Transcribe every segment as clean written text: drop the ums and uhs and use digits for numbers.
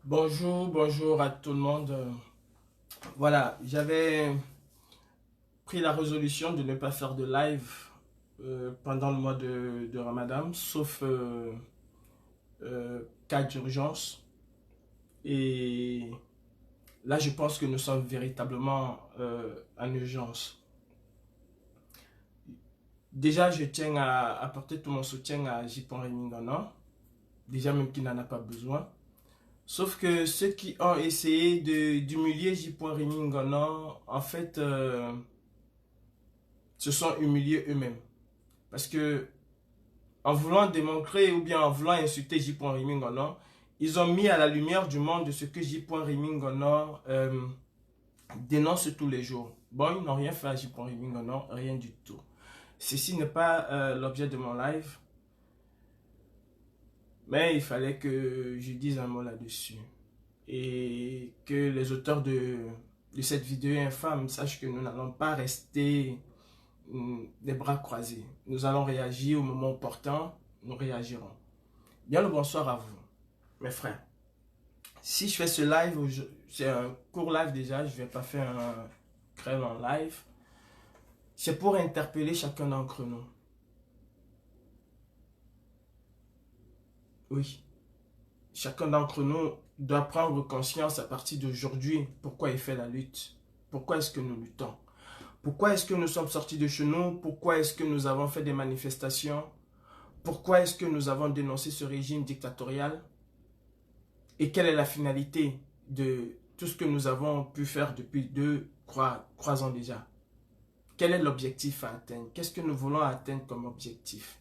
Bonjour, bonjour à tout le monde. Voilà, j'avais pris la résolution de ne pas faire de live pendant le mois de Ramadan, sauf cas d'urgence. Et là, je pense que nous sommes véritablement en urgence. Déjà, je tiens à apporter tout mon soutien à Jipon Remingana, déjà même qu'il n'en a pas besoin. Sauf que ceux qui ont essayé d'humilier Jipon Remingana, en fait, se sont humiliés eux-mêmes. Parce que en voulant démontrer ou bien en voulant insulter J.Rimingona, ils ont mis à la lumière du monde de ce que J.Rimingona dénonce tous les jours. Bon, ils n'ont rien fait à J.Rimingona, rien du tout. Ceci n'est pas l'objet de mon live, mais il fallait que je dise un mot là-dessus. Et que les auteurs de cette vidéo infâme sachent que nous n'allons pas rester les bras croisés. Nous allons réagir au moment opportun, nous réagirons. Bien le bonsoir à vous, mes frères. Si je fais ce live, c'est un court live déjà, je ne vais pas faire un très long live. C'est pour interpeller chacun d'entre nous. Oui, chacun d'entre nous doit prendre conscience à partir d'aujourd'hui pourquoi il fait la lutte. Pourquoi est-ce que nous luttons? Pourquoi est-ce que nous sommes sortis de chez nous? Pourquoi est-ce que nous avons fait des manifestations? Pourquoi est-ce que nous avons dénoncé ce régime dictatorial? Et quelle est la finalité de tout ce que nous avons pu faire depuis 3 ans déjà? Quel est l'objectif à atteindre? Qu'est-ce que nous voulons atteindre comme objectif?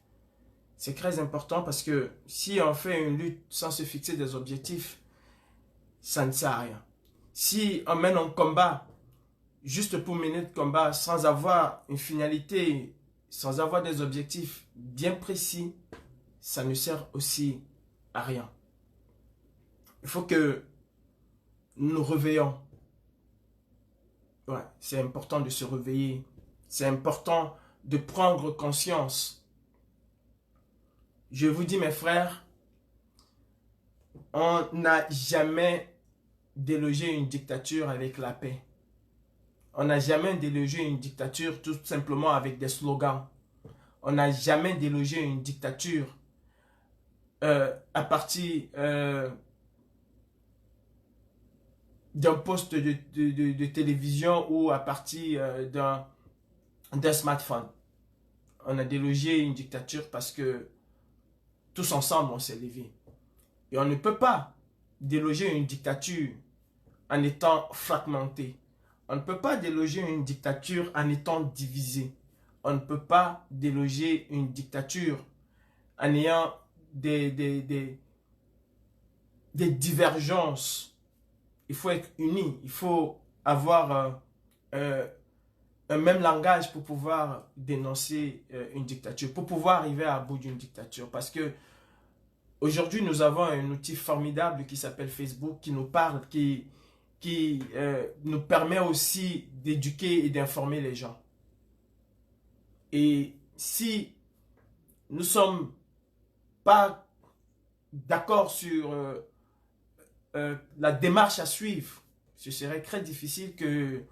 C'est très important parce que si on fait une lutte sans se fixer des objectifs, ça ne sert à rien. Si on mène un combat juste pour mener le combat sans avoir une finalité, sans avoir des objectifs bien précis, ça ne sert aussi à rien. Il faut que nous nous réveillons. Ouais, c'est important de se réveiller. C'est important de prendre conscience. Je vous dis, mes frères, on n'a jamais délogé une dictature avec la paix. On n'a jamais délogé une dictature tout simplement avec des slogans. On n'a jamais délogé une dictature à partir d'un poste de télévision ou à partir d'un smartphone. On a délogé une dictature parce que tous ensemble on s'est levé. Et on ne peut pas déloger une dictature en étant fragmenté. On ne peut pas déloger une dictature en étant divisé. On ne peut pas déloger une dictature en ayant des divergences. Il faut être unis. Il faut avoir un même langage pour pouvoir dénoncer une dictature, pour pouvoir arriver à bout d'une dictature. Parce que aujourd'hui, nous avons un outil formidable qui s'appelle Facebook, qui nous parle, qui nous permet aussi d'éduquer et d'informer les gens. Et si nous ne sommes pas d'accord sur la démarche à suivre, ce serait très difficile que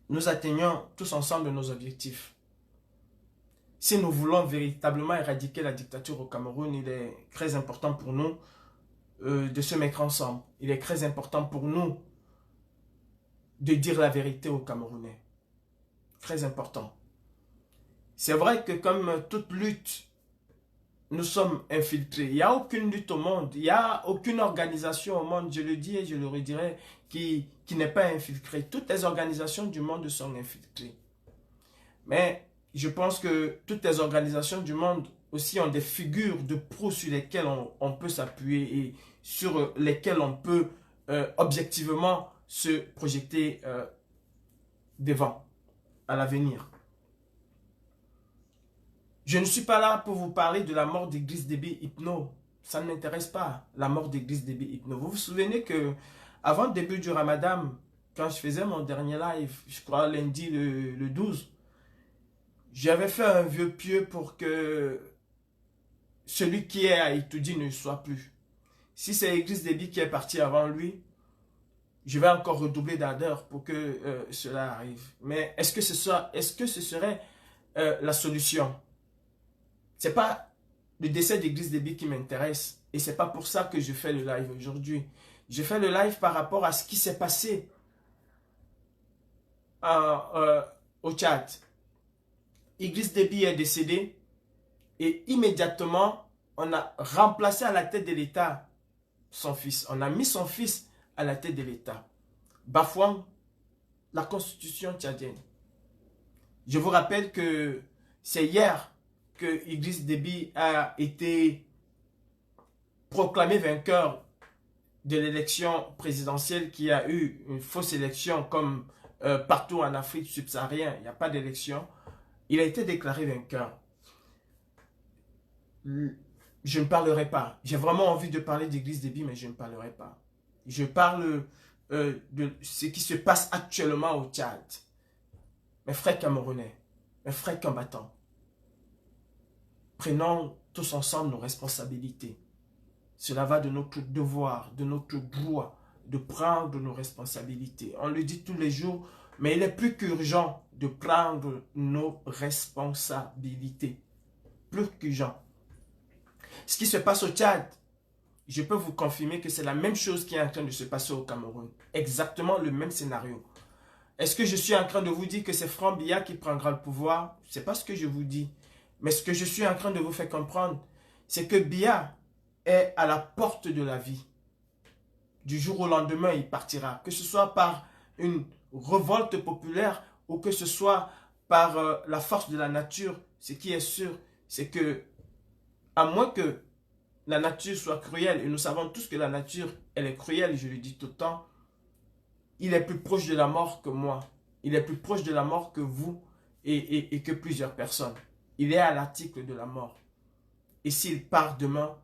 nous atteignions tous ensemble nos objectifs. Si nous voulons véritablement éradiquer la dictature au Cameroun, il est très important pour nous de se mettre ensemble. Il est très important pour nous de dire la vérité aux Camerounais. Très important. C'est vrai que comme toute lutte, nous sommes infiltrés. Il n'y a aucune lutte au monde, il n'y a aucune organisation au monde, je le dis et je le redirai, qui n'est pas infiltrée. Toutes les organisations du monde sont infiltrées. Mais je pense que toutes les organisations du monde aussi ont des figures de proue sur lesquelles on peut s'appuyer et sur lesquelles on peut objectivement se projeter devant, à l'avenir. Je ne suis pas là pour vous parler de la mort d'Idriss Déby Itno. Ça ne m'intéresse pas, la mort d'Idriss Déby Itno. Vous vous souvenez que avant le début du Ramadan, quand je faisais mon dernier live, je crois lundi le 12, j'avais fait un vœu pieux pour que celui qui est à Itoudi ne soit plus. Si c'est Idriss Déby qui est parti avant lui, je vais encore redoubler d'ardeur pour que cela arrive. Mais est-ce que ce serait la solution? C'est pas le décès d'Idriss Déby qui m'intéresse. Et c'est pas pour ça que je fais le live aujourd'hui. Je fais le live par rapport à ce qui s'est passé au Tchad. Idriss Déby est décédé et immédiatement, on a remplacé à la tête de l'État son fils. On a mis son fils à la tête de l'État, bafouant la constitution tchadienne. Je vous rappelle que c'est hier que Idriss Déby a été proclamé vainqueur de l'élection présidentielle, qui a eu une fausse élection comme partout en Afrique subsaharienne. Il n'y a pas d'élection. Il a été déclaré vainqueur. Je ne parlerai pas. J'ai vraiment envie de parler d'Idriss Déby, mais je ne parlerai pas. Je parle de ce qui se passe actuellement au Tchad. Mes frères Camerounais, mes frères combattants, prenons tous ensemble nos responsabilités. Cela va de notre devoir, de notre droit, de prendre nos responsabilités. On le dit tous les jours, mais il est plus qu'urgent de prendre nos responsabilités. Plus qu'urgent. Ce qui se passe au Tchad, je peux vous confirmer que c'est la même chose qui est en train de se passer au Cameroun. Exactement le même scénario. Est-ce que je suis en train de vous dire que c'est Franck Biya qui prendra le pouvoir? Ce n'est pas ce que je vous dis. Mais ce que je suis en train de vous faire comprendre, c'est que Biya est à la porte de la vie. Du jour au lendemain, il partira. Que ce soit par une révolte populaire ou que ce soit par la force de la nature, ce qui est sûr, c'est que, à moins que la nature soit cruelle, et nous savons tous que la nature, elle est cruelle, je le dis tout le temps, il est plus proche de la mort que moi. Il est plus proche de la mort que vous et que plusieurs personnes. Il est à l'article de la mort. Et s'il part demain,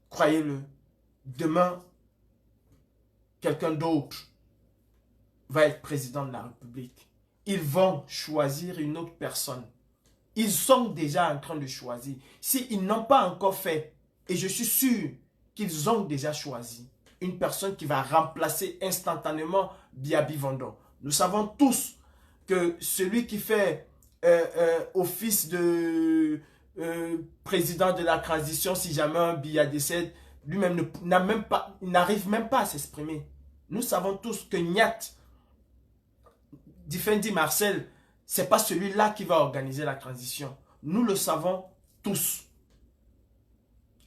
croyez-le, demain, quelqu'un d'autre va être président de la République. Ils vont choisir une autre personne. Ils sont déjà en train de choisir. S'ils n'ont pas encore fait, et je suis sûr qu'ils ont déjà choisi, une personne qui va remplacer instantanément Biya Bivando. Nous savons tous que celui qui fait office de président de la transition, si jamais un Biya décède, lui-même n'arrive même pas à s'exprimer. Nous savons tous que Nyat, Difendi Marcel, ce n'est pas celui-là qui va organiser la transition. Nous le savons tous.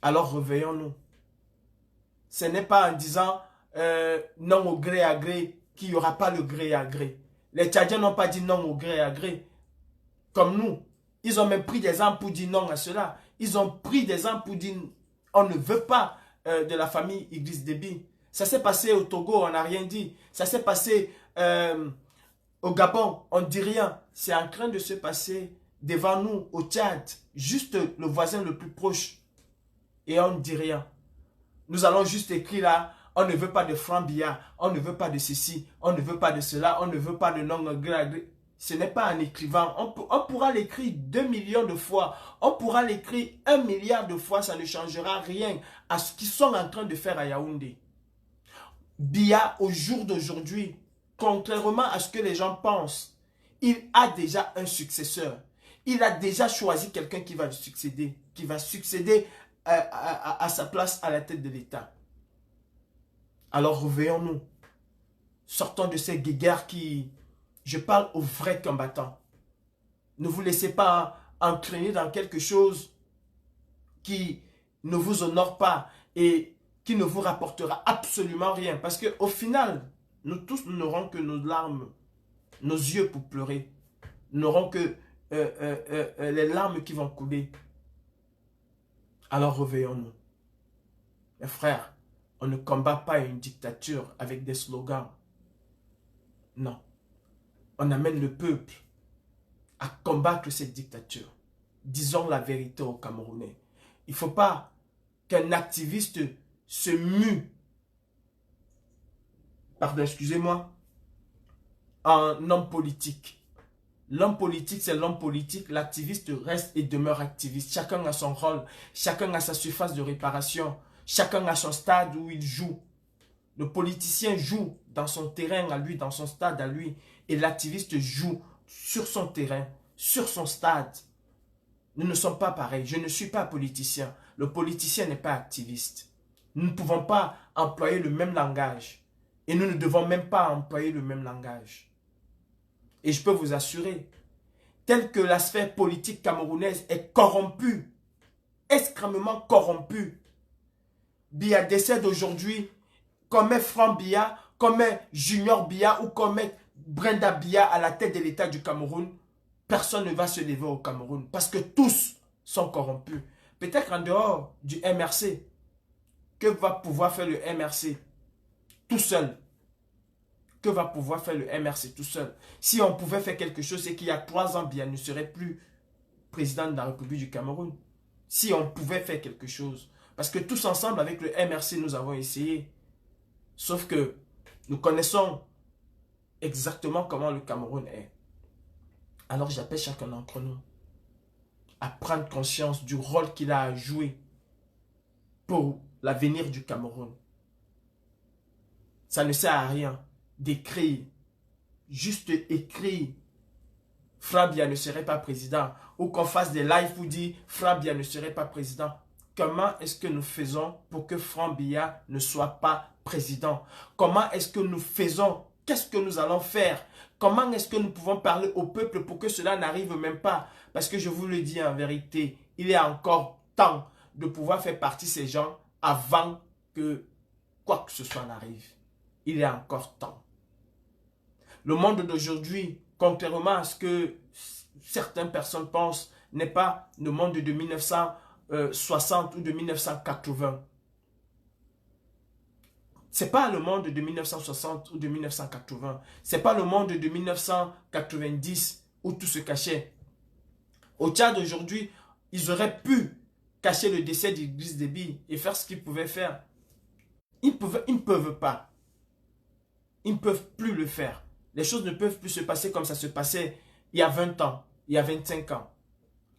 Alors réveillons-nous. Ce n'est pas en disant non au gré à gré qu'il n'y aura pas le gré à gré. Les Tchadiens n'ont pas dit non au gré à gré. Comme nous. Ils ont même pris des armes pour dire non à cela. Ils ont pris des armes pour dire on ne veut pas de la famille Idriss Déby. Ça s'est passé au Togo, on n'a rien dit. Ça s'est passé au Gabon, on ne dit rien. C'est en train de se passer devant nous, au Tchad. Juste le voisin le plus proche. Et on ne dit rien. Nous allons juste écrire là, on ne veut pas de Franck Biya, on ne veut pas de ceci, on ne veut pas de cela, on ne veut pas de non gré. Ce n'est pas en écrivant. On pourra l'écrire 2 millions de fois. On pourra l'écrire 1 milliard de fois. Ça ne changera rien à ce qu'ils sont en train de faire à Yaoundé. Biya, au jour d'aujourd'hui, contrairement à ce que les gens pensent, il a déjà un successeur. Il a déjà choisi quelqu'un qui va lui succéder, à sa place à la tête de l'État. Alors réveillons-nous. Sortons de ces guéguerres qui... Je parle aux vrais combattants. Ne vous laissez pas entraîner dans quelque chose qui ne vous honore pas et qui ne vous rapportera absolument rien. Parce qu'au final, nous tous n'aurons que nos larmes, nos yeux pour pleurer. Nous n'aurons que les larmes qui vont couler. Alors réveillons-nous. Mes frères, on ne combat pas une dictature avec des slogans. Non. On amène le peuple à combattre cette dictature. Disons la vérité aux Camerounais. Il ne faut pas qu'un activiste se mue, pardon, excusez-moi, en homme politique. L'homme politique, c'est l'homme politique. L'activiste reste et demeure activiste. Chacun a son rôle. Chacun a sa surface de réparation. Chacun a son stade où il joue. Le politicien joue dans son terrain à lui, dans son stade à lui. Et l'activiste joue sur son terrain, sur son stade. Nous ne sommes pas pareils. Je ne suis pas politicien. Le politicien n'est pas activiste. Nous ne pouvons pas employer le même langage. Et nous ne devons même pas employer le même langage. Et je peux vous assurer, tel que la sphère politique camerounaise est corrompue, extrêmement corrompue. Biya décède aujourd'hui, comme est Franck Biya, comme est Junior Biya ou comme est Brenda Biya à la tête de l'État du Cameroun, personne ne va se lever au Cameroun parce que tous sont corrompus. Peut-être en dehors du MRC, que va pouvoir faire le MRC tout seul? Que va pouvoir faire le MRC tout seul? Si on pouvait faire quelque chose, c'est qu'il y a 3 ans, Biya ne serait plus président de la République du Cameroun. Si on pouvait faire quelque chose. Parce que tous ensemble, avec le MRC, nous avons essayé. Sauf que nous connaissons exactement comment le Cameroun est. Alors j'appelle chacun d'entre nous à prendre conscience du rôle qu'il a à jouer pour l'avenir du Cameroun. Ça ne sert à rien d'écrire, juste écrire Franck Biya ne serait pas président, ou qu'on fasse des lives où dit Franck Biya ne serait pas président. Comment est-ce que nous faisons pour que Franck Biya ne soit pas président? Comment est-ce que nous faisons? Qu'est-ce que nous allons faire? Comment est-ce que nous pouvons parler au peuple pour que cela n'arrive même pas? Parce que je vous le dis en vérité, il est encore temps de pouvoir faire partie de ces gens avant que quoi que ce soit n'arrive. Il est encore temps. Le monde d'aujourd'hui, contrairement à ce que certaines personnes pensent, n'est pas le monde de 1960 ou de 1980. Ce n'est pas le monde de 1960 ou de 1980. Ce n'est pas le monde de 1990 où tout se cachait. Au Tchad aujourd'hui, ils auraient pu cacher le décès d'Idriss Déby et faire ce qu'ils pouvaient faire. Ils ne peuvent pas. Ils ne peuvent plus le faire. Les choses ne peuvent plus se passer comme ça se passait il y a 20 ans, il y a 25 ans.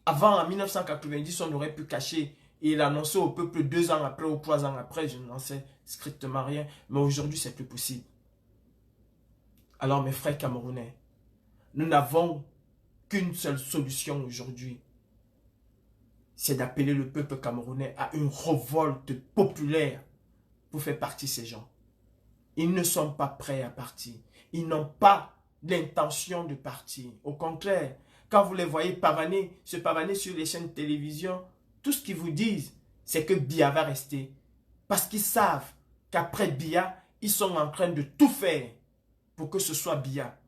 Avant, en 1990, on aurait pu cacher et il annonçait au peuple 2 ans après ou 3 ans après, je n'en sais strictement rien. Mais aujourd'hui, c'est plus possible. Alors, mes frères camerounais, nous n'avons qu'une seule solution aujourd'hui. C'est d'appeler le peuple camerounais à une révolte populaire pour faire partie de ces gens. Ils ne sont pas prêts à partir. Ils n'ont pas l'intention de partir. Au contraire, quand vous les voyez se pavaner sur les chaînes de télévision, tout ce qu'ils vous disent, c'est que Biya va rester. Parce qu'ils savent qu'après Biya, ils sont en train de tout faire pour que ce soit Biya.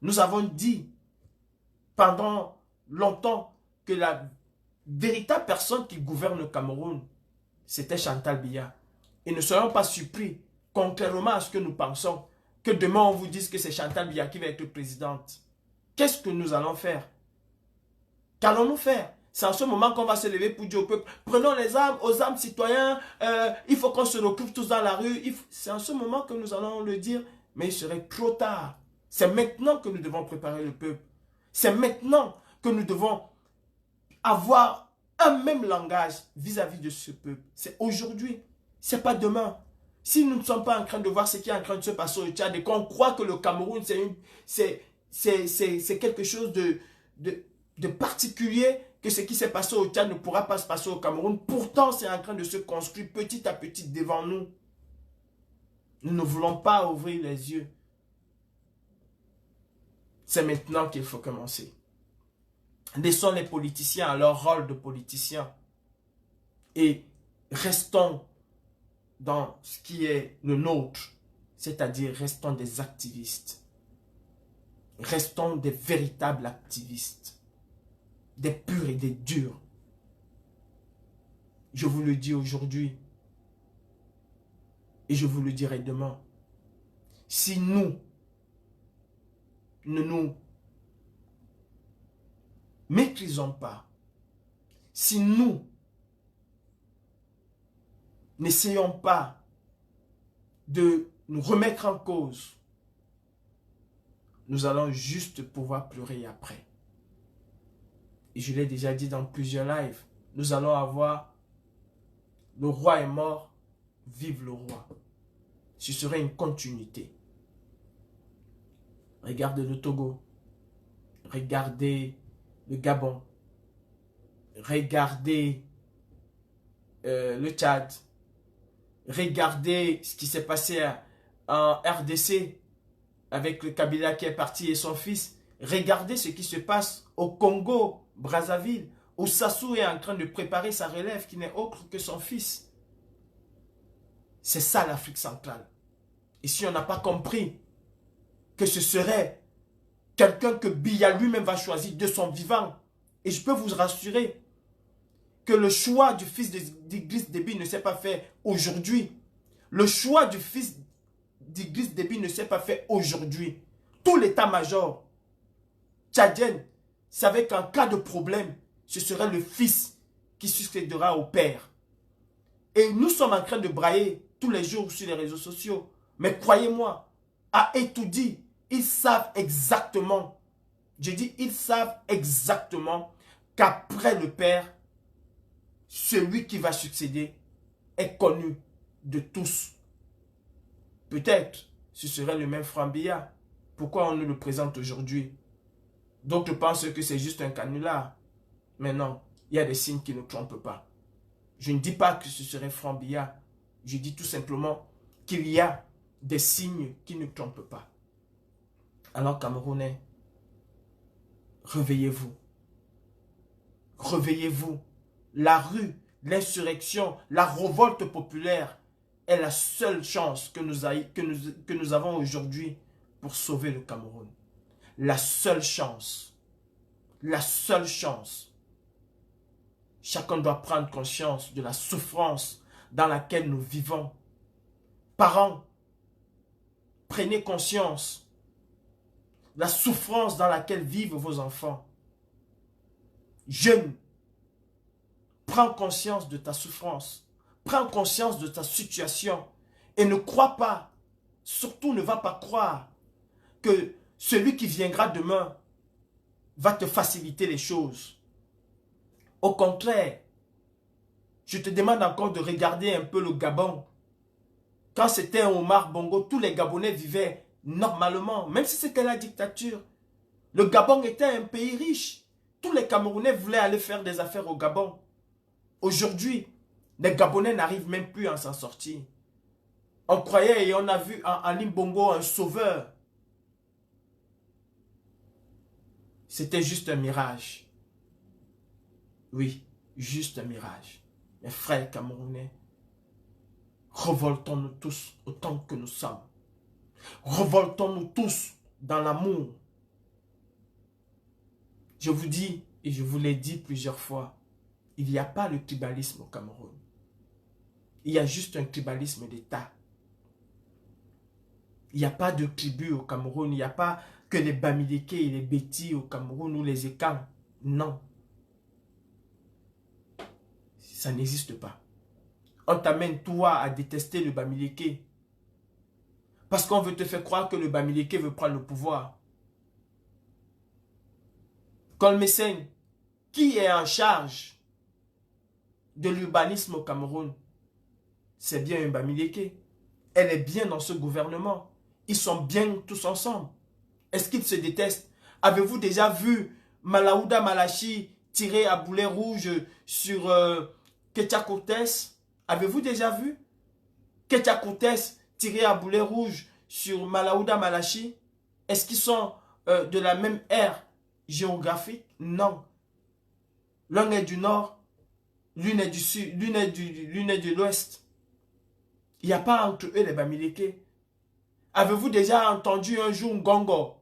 Nous avons dit pendant longtemps que la véritable personne qui gouverne le Cameroun, c'était Chantal Biya. Et ne soyons pas surpris, contrairement à ce que nous pensons, que demain on vous dise que c'est Chantal Biya qui va être présidente. Qu'est-ce que nous allons faire? Qu'allons-nous faire? C'est en ce moment qu'on va se lever pour dire au peuple, prenons les armes, aux armes citoyens, il faut qu'on se retrouve tous dans la rue. C'est en ce moment que nous allons le dire, mais il serait trop tard. C'est maintenant que nous devons préparer le peuple. C'est maintenant que nous devons avoir un même langage vis-à-vis de ce peuple. C'est aujourd'hui, c'est pas demain. Si nous ne sommes pas en train de voir ce qui est en train de se passer au Tchad et qu'on croit que le Cameroun, c'est quelque chose de particulier, que ce qui s'est passé au Tchad ne pourra pas se passer au Cameroun. Pourtant, c'est en train de se construire petit à petit devant nous. Nous ne voulons pas ouvrir les yeux. C'est maintenant qu'il faut commencer. Laissons les politiciens à leur rôle de politiciens et restons dans ce qui est le nôtre, c'est-à-dire restons des activistes. Restons des véritables activistes, des purs et des durs. Je vous le dis aujourd'hui et je vous le dirai demain. Si nous ne nous maîtrisons pas, si nous n'essayons pas de nous remettre en cause, nous allons juste pouvoir pleurer après. Et je l'ai déjà dit dans plusieurs lives, nous allons avoir le roi est mort, vive le roi. Ce serait une continuité. Regardez le Togo. Regardez le Gabon. Regardez le Tchad. Regardez ce qui s'est passé en RDC avec le Kabila qui est parti et son fils. Regardez ce qui se passe au Congo, Brazzaville, où Sassou est en train de préparer sa relève qui n'est autre que son fils. C'est ça l'Afrique centrale. Et si on n'a pas compris que ce serait quelqu'un que Biya lui-même va choisir de son vivant, et je peux vous rassurer que le choix du fils d'Idriss Déby ne s'est pas fait aujourd'hui. Le choix du fils d'Idriss Déby ne s'est pas fait aujourd'hui. Tout l'état-major tchadien savait qu'en cas de problème, ce serait le fils qui succédera au père. Et nous sommes en train de brailler tous les jours sur les réseaux sociaux. Mais croyez-moi, à Etoudi, ils savent exactement, je dis ils savent exactement qu'après le père, celui qui va succéder est connu de tous. Peut-être ce serait le même Frambia. Pourquoi on nous le présente aujourd'hui? D'autres pensent que c'est juste un canular. Mais non, il y a des signes qui ne trompent pas. Je ne dis pas que ce serait Frambia. Je dis tout simplement qu'il y a des signes qui ne trompent pas. Alors Camerounais, réveillez-vous. Réveillez-vous. La rue, l'insurrection, la révolte populaire est la seule chance que nous avons aujourd'hui pour sauver le Cameroun. La seule chance. La seule chance. Chacun doit prendre conscience de la souffrance dans laquelle nous vivons. Parents, prenez conscience de la souffrance dans laquelle vivent vos enfants. Jeunes, prends conscience de ta souffrance. Prends conscience de ta situation. Et ne crois pas, surtout ne va pas croire que celui qui viendra demain va te faciliter les choses. Au contraire, je te demande encore de regarder un peu le Gabon. Quand c'était Omar Bongo, tous les Gabonais vivaient normalement, même si c'était la dictature. Le Gabon était un pays riche. Tous les Camerounais voulaient aller faire des affaires au Gabon. Aujourd'hui, les Gabonais n'arrivent même plus à s'en sortir. On croyait et on a vu en Ali Bongo un sauveur. C'était juste un mirage. Oui, juste un mirage. Mes frères Camerounais, revoltons-nous tous autant que nous sommes. Revoltons-nous tous dans l'amour. Je vous dis, et je vous l'ai dit plusieurs fois, il n'y a pas le tribalisme au Cameroun. Il y a juste un tribalisme d'État. Il n'y a pas de tribu au Cameroun. Il n'y a pas que les Bamileke et les Bétis au Cameroun ou les Ekans. Non. Ça n'existe pas. On t'amène toi à détester le Bamileke. Parce qu'on veut te faire croire que le Bamileke veut prendre le pouvoir. Colmesen, qui est en charge de l'urbanisme au Cameroun? C'est bien un Bamileke. Elle est bien dans ce gouvernement. Ils sont bien tous ensemble. Est-ce qu'ils se détestent? Avez-vous déjà vu Malaouda Malachi tirer à boulet rouge sur Ketia Cortés? Avez-vous déjà vu Ketia Cortés tirer à boulet rouge sur Malaouda Malachi? Est-ce qu'ils sont de la même ère géographique? Non. L'un est du nord, l'une est du sud, l'une est de l'ouest. Il n'y a pas entre eux les Bamileke. Avez-vous déjà entendu un jour Ngongo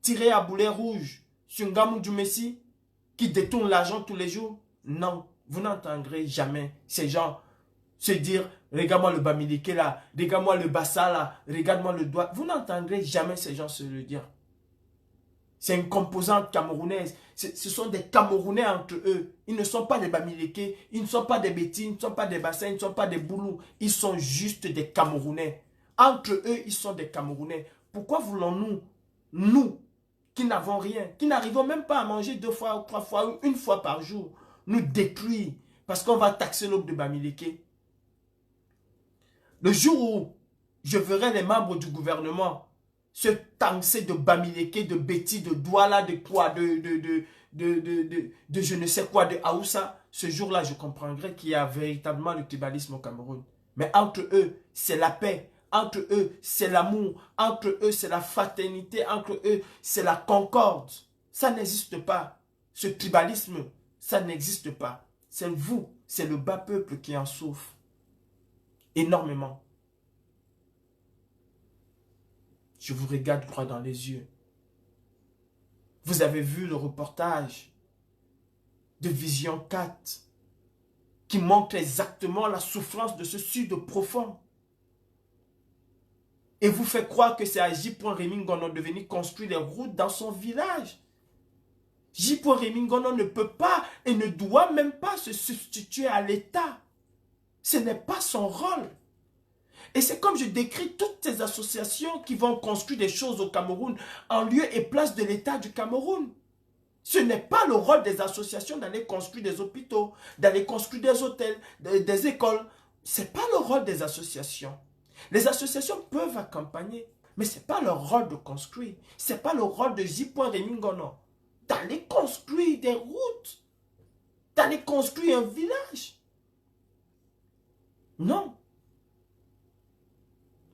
tirer à boulet rouge sur Ngamou du Messi qui détourne l'argent tous les jours? Non, vous n'entendrez jamais ces gens se dire regarde-moi le Bamileke là, regarde-moi le Bassa là, regarde-moi le doigt. Vous n'entendrez jamais ces gens se le dire. C'est une composante camerounaise. Ce sont des Camerounais entre eux. Ils ne sont pas des Bamileke, ils ne sont pas des Bétis, ils ne sont pas des Bassins, ils ne sont pas des Boulous. Ils sont juste des Camerounais. Entre eux, ils sont des Camerounais. Pourquoi voulons-nous, nous, qui n'avons rien, qui n'arrivons même pas à manger 2 fois ou 3 fois ou 1 fois par jour, nous détruire parce qu'on va taxer l'aube de Bamileke? Le jour où je verrai les membres du gouvernement se tancer de Bamileke, de Betty, de Douala, de quoi, de je ne sais quoi, de Aoussa, ce jour-là, je comprendrai qu'il y a véritablement le tribalisme au Cameroun. Mais entre eux, c'est la paix. Entre eux, c'est l'amour. Entre eux, c'est la fraternité. Entre eux, c'est la concorde. Ça n'existe pas. Ce tribalisme, ça n'existe pas. C'est vous, c'est le bas peuple qui en souffre. Énormément. Je vous regarde droit dans les yeux. Vous avez vu le reportage de Vision 4 qui montre exactement la souffrance de ce sud profond. Et vous fait croire que c'est à J. Rémingono de venir construire des routes dans son village. J. Rémingono ne peut pas et ne doit même pas se substituer à l'État. Ce n'est pas son rôle. Et c'est comme je décris toutes ces associations qui vont construire des choses au Cameroun en lieu et place de l'État du Cameroun. Ce n'est pas le rôle des associations d'aller construire des hôpitaux, d'aller construire des hôtels, des écoles. Ce n'est pas le rôle des associations. Les associations peuvent accompagner, mais ce n'est pas leur rôle de construire. Ce n'est pas le rôle de J. Rémingono d'aller construire des routes, d'aller construire un village. Non.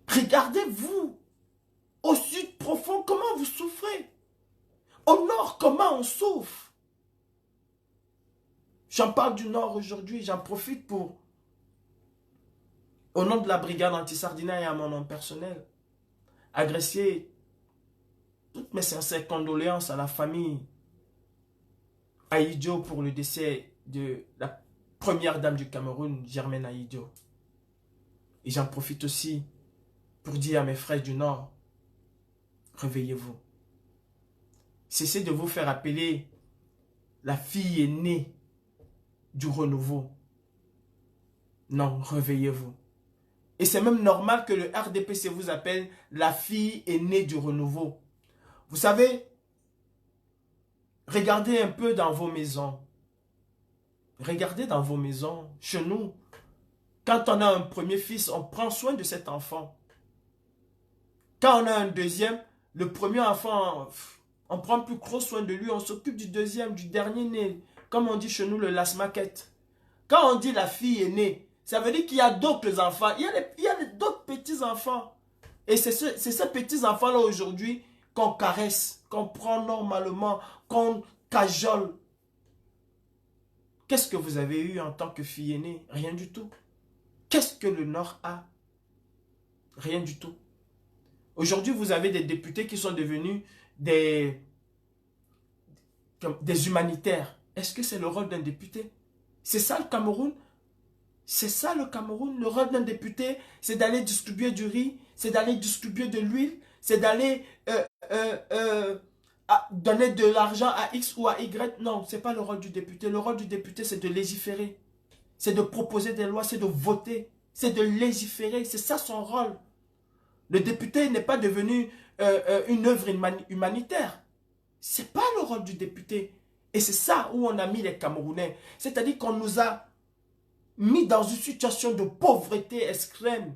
Regardez-vous, au sud profond, comment vous souffrez. Au nord, comment on souffre. J'en parle du nord aujourd'hui, j'en profite pour, au nom de la brigade anti-Sardina et à mon nom personnel, adresser toutes mes sincères condoléances à la famille Ahidjo pour le décès de la première dame du Cameroun, Germaine Ahidjo. Et j'en profite aussi pour dire à mes frères du Nord, réveillez-vous. Cessez de vous faire appeler la fille aînée du renouveau. Non, réveillez-vous. Et c'est même normal que le RDPC vous appelle la fille aînée du renouveau. Vous savez, regardez un peu dans vos maisons. Regardez dans vos maisons, chez nous. Quand on a un premier fils, on prend soin de cet enfant. Quand on a un deuxième, le premier enfant, on prend plus gros soin de lui, on s'occupe du deuxième, du dernier né. Comme on dit chez nous, le last-maquette. Quand on dit la fille est née, ça veut dire qu'il y a d'autres enfants. Il y a d'autres petits-enfants. Et c'est ces petits-enfants-là aujourd'hui qu'on caresse, qu'on prend normalement, qu'on cajole. Qu'est-ce que vous avez eu en tant que fille aînée? Rien du tout. Qu'est-ce que le Nord a? Rien du tout. Aujourd'hui, vous avez des députés qui sont devenus des humanitaires. Est-ce que c'est le rôle d'un député? C'est ça le Cameroun? C'est ça le Cameroun? Le rôle d'un député, c'est d'aller distribuer du riz, c'est d'aller distribuer de l'huile, c'est d'aller donner de l'argent à X ou à Y. Non, ce n'est pas le rôle du député. Le rôle du député, c'est de légiférer. C'est de proposer des lois, c'est de voter, c'est de légiférer. C'est ça son rôle. Le député n'est pas devenu une œuvre humanitaire. Ce n'est pas le rôle du député. Et c'est ça où on a mis les Camerounais. C'est-à-dire qu'on nous a mis dans une situation de pauvreté extrême.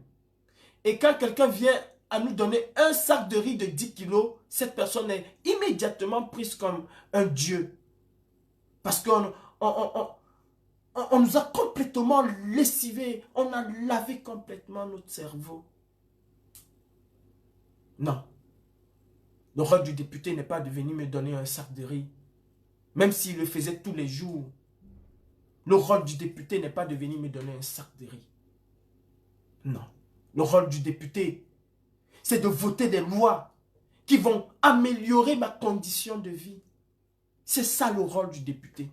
Et quand quelqu'un vient à nous donner un sac de riz de 10 kilos, cette personne est immédiatement prise comme un dieu. Parce qu'on nous a complètement lessivés. On a lavé complètement notre cerveau. Non. Le rôle du député n'est pas de venir me donner un sac de riz. Même s'il le faisait tous les jours. Le rôle du député n'est pas de venir me donner un sac de riz. Non. Le rôle du député, c'est de voter des lois qui vont améliorer ma condition de vie. C'est ça le rôle du député.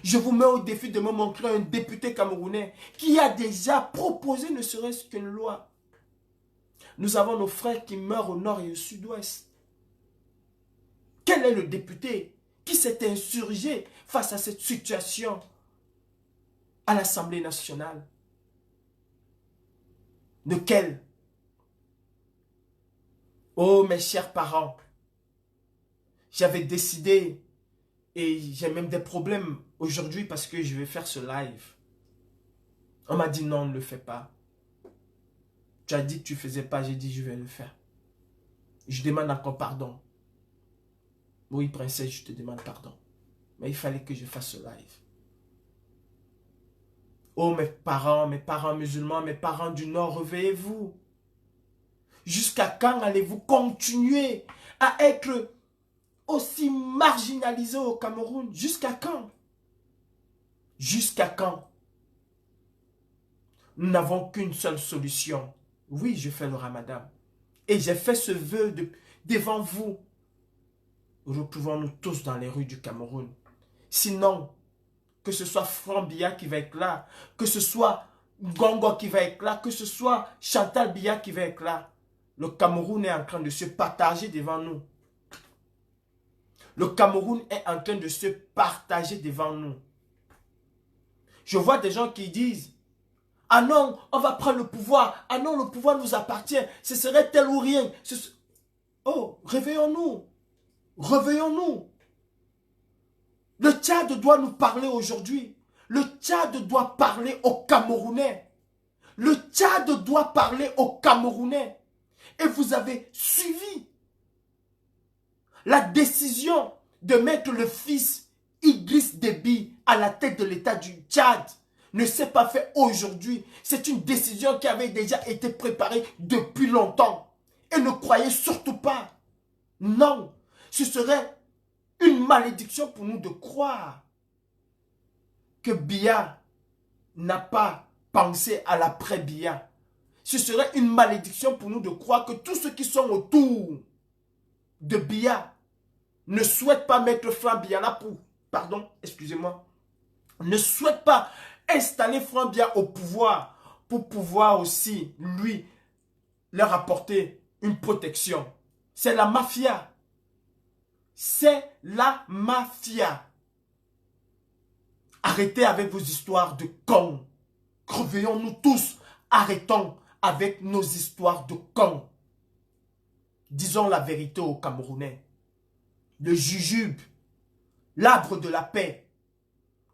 Je vous mets au défi de me montrer un député camerounais qui a déjà proposé ne serait-ce qu'une loi. Nous avons nos frères qui meurent au nord et au sud-ouest. Quel est le député qui s'est insurgé face à cette situation à l'Assemblée nationale? Lequel? Oh mes chers parents, j'avais décidé et j'ai même des problèmes aujourd'hui parce que je vais faire ce live. On m'a dit non, ne le fais pas. Tu as dit que tu ne faisais pas, j'ai dit je vais le faire. Je demande encore pardon. Oui, princesse, je te demande pardon. Mais il fallait que je fasse ce live. Oh, mes parents musulmans, mes parents du Nord, réveillez-vous. Jusqu'à quand allez-vous continuer à être aussi marginalisés au Cameroun? Jusqu'à quand? Jusqu'à quand? Nous n'avons qu'une seule solution. Oui, je fais le ramadan. Et j'ai fait ce vœu devant vous. Retrouvons-nous tous dans les rues du Cameroun. Sinon, que ce soit Franck Biya qui va être là, que ce soit Gongo qui va être là, que ce soit Chantal Biya qui va être là, le Cameroun est en train de se partager devant nous. Le Cameroun est en train de se partager devant nous. Je vois des gens qui disent, ah non, on va prendre le pouvoir, ah non, le pouvoir nous appartient, ce serait tel ou rien. Oh, réveillons-nous, réveillons-nous. Le Tchad doit nous parler aujourd'hui. Le Tchad doit parler aux Camerounais. Le Tchad doit parler aux Camerounais. Et vous avez suivi la décision de mettre le fils Idriss Déby à la tête de l'État du Tchad. Ne s'est pas fait aujourd'hui. C'est une décision qui avait déjà été préparée depuis longtemps. Et ne croyez surtout pas. Non, ce serait une malédiction pour nous de croire que Biya n'a pas pensé à l'après-Biya. Ce serait une malédiction pour nous de croire que tous ceux qui sont autour de Biya ne souhaitent pas mettre Franck Biya là pour, pardon, excusez-moi, ne souhaitent pas installer Franck Biya au pouvoir pour pouvoir aussi, lui, leur apporter une protection. C'est la mafia. C'est la mafia. Arrêtez avec vos histoires de cons. Réveillons-nous tous. Arrêtons avec nos histoires de cons. Disons la vérité aux Camerounais. Le jujube, l'arbre de la paix,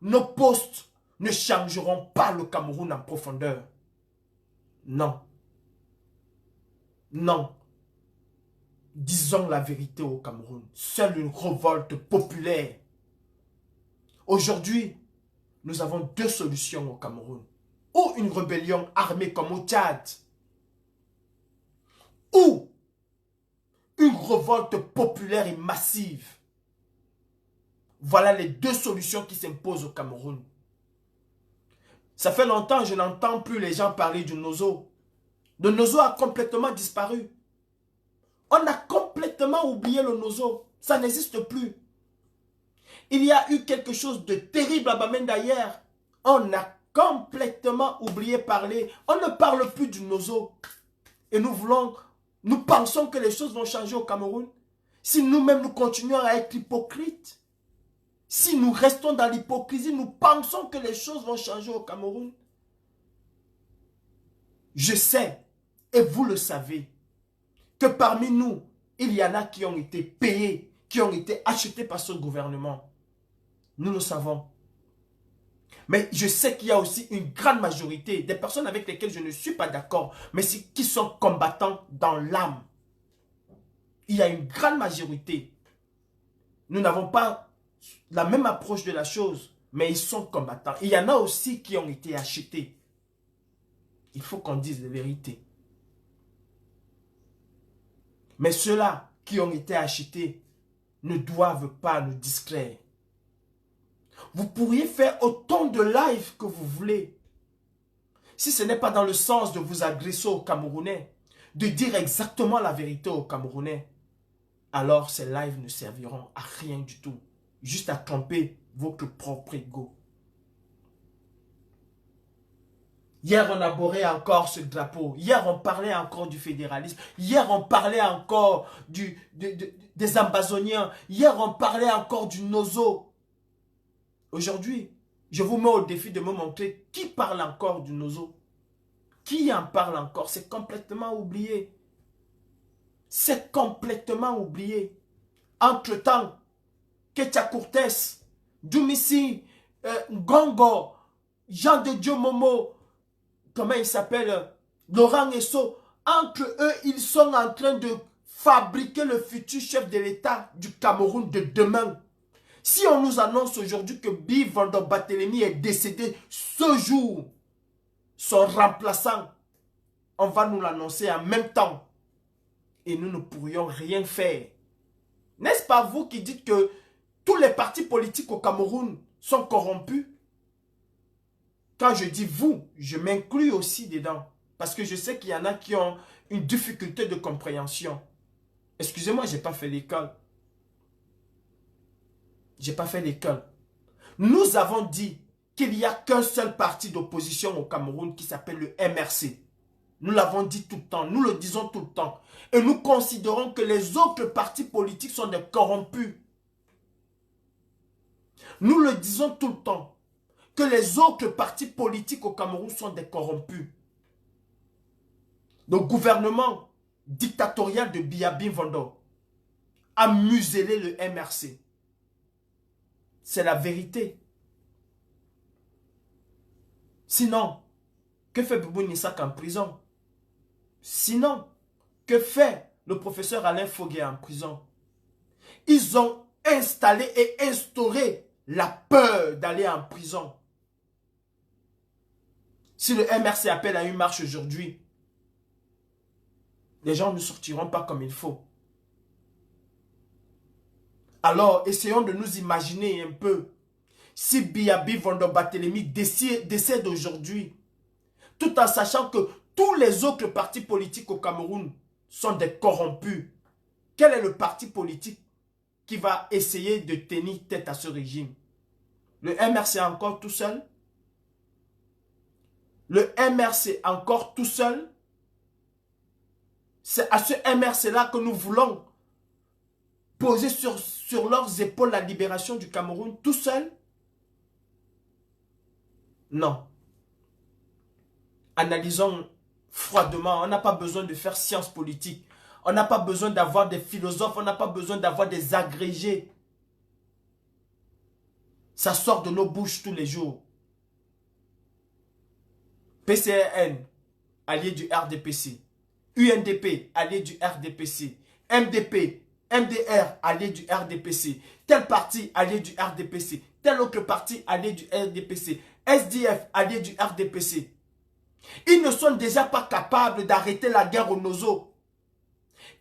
nos postes ne changeront pas le Cameroun en profondeur. Non. Non. Disons la vérité au Cameroun. Seule une révolte populaire. Aujourd'hui, nous avons deux solutions au Cameroun. Ou une rébellion armée comme au Tchad. Ou une révolte populaire et massive. Voilà les deux solutions qui s'imposent au Cameroun. Ça fait longtemps que je n'entends plus les gens parler du Nozo. Le Nozo a complètement disparu. On a complètement oublié le Nozo. Ça n'existe plus. Il y a eu quelque chose de terrible à Bamenda hier. On a complètement oublié parler. On ne parle plus du Nozo. Et nous pensons que les choses vont changer au Cameroun. Si nous-mêmes nous continuons à être hypocrites, si nous restons dans l'hypocrisie, nous pensons que les choses vont changer au Cameroun. Je sais, et vous le savez, que parmi nous, il y en a qui ont été payés, qui ont été achetés par ce gouvernement. Nous le savons. Mais je sais qu'il y a aussi une grande majorité des personnes avec lesquelles je ne suis pas d'accord, mais qui sont combattants dans l'âme. Il y a une grande majorité. Nous n'avons pas la même approche de la chose, mais ils sont combattants. Il y en a aussi qui ont été achetés. Il faut qu'on dise la vérité. Mais ceux-là qui ont été achetés ne doivent pas nous distraire. Vous pourriez faire autant de live que vous voulez. Si ce n'est pas dans le sens de vous agresser aux Camerounais, de dire exactement la vérité aux Camerounais, alors ces lives ne serviront à rien du tout. Juste à tromper votre propre ego. Hier, on abhorrait encore ce drapeau. Hier, on parlait encore du fédéralisme. Hier, on parlait encore des Ambazoniens. Hier, on parlait encore du Nozo. Aujourd'hui, je vous mets au défi de me montrer qui parle encore du Nozo. Qui en parle encore? C'est complètement oublié. C'est complètement oublié. Entre-temps, Ketia Courtes, Djoumissi, Gongo, Jean de Dieu Momo, comment il s'appelle, Laurent Esso, Entre eux, ils sont en train de fabriquer le futur chef de l'État du Cameroun de demain. Si on nous annonce aujourd'hui que Bill Vander Barthélemy est décédé ce jour, son remplaçant, on va nous l'annoncer en même temps. Et nous ne pourrions rien faire. N'est-ce pas vous qui dites que tous les partis politiques au Cameroun sont corrompus? Quand je dis vous, je m'inclus aussi dedans. Parce que je sais qu'il y en a qui ont une difficulté de compréhension. Excusez-moi, je n'ai pas fait l'école. Je n'ai pas fait l'école. Nous avons dit qu'il n'y a qu'un seul parti d'opposition au Cameroun qui s'appelle le MRC. Nous l'avons dit tout le temps, nous le disons tout le temps. Et nous considérons que les autres partis politiques sont des corrompus. Nous le disons tout le temps, que les autres partis politiques au Cameroun sont des corrompus. Le gouvernement dictatorial de Biya Mvondo a muselé le MRC. C'est la vérité. Sinon, que fait Boubou Nissak en prison? Sinon, que fait le professeur Alain Fogué en prison? Ils ont installé et instauré la peur d'aller en prison. Si le MRC appelle à une marche aujourd'hui, les gens ne sortiront pas comme il faut. Alors, essayons de nous imaginer un peu. Si Biya Vander Barthélemy décède aujourd'hui, tout en sachant que tous les autres partis politiques au Cameroun sont des corrompus, quel est le parti politique qui va essayer de tenir tête à ce régime? Le MRC encore tout seul? Le MRC encore tout seul? C'est à ce MRC-là que nous voulons poser sur leurs épaules la libération du Cameroun tout seul? Non. Analysons froidement. On n'a pas besoin de faire science politique. On n'a pas besoin d'avoir des philosophes. On n'a pas besoin d'avoir des agrégés. Ça sort de nos bouches tous les jours. PCRN, allié du RDPC. UNDP, allié du RDPC. MDP, MDR, allié du RDPC. Tel parti, allié du RDPC. Tel autre parti, allié du RDPC. SDF, allié du RDPC. Ils ne sont déjà pas capables d'arrêter la guerre au Nozo.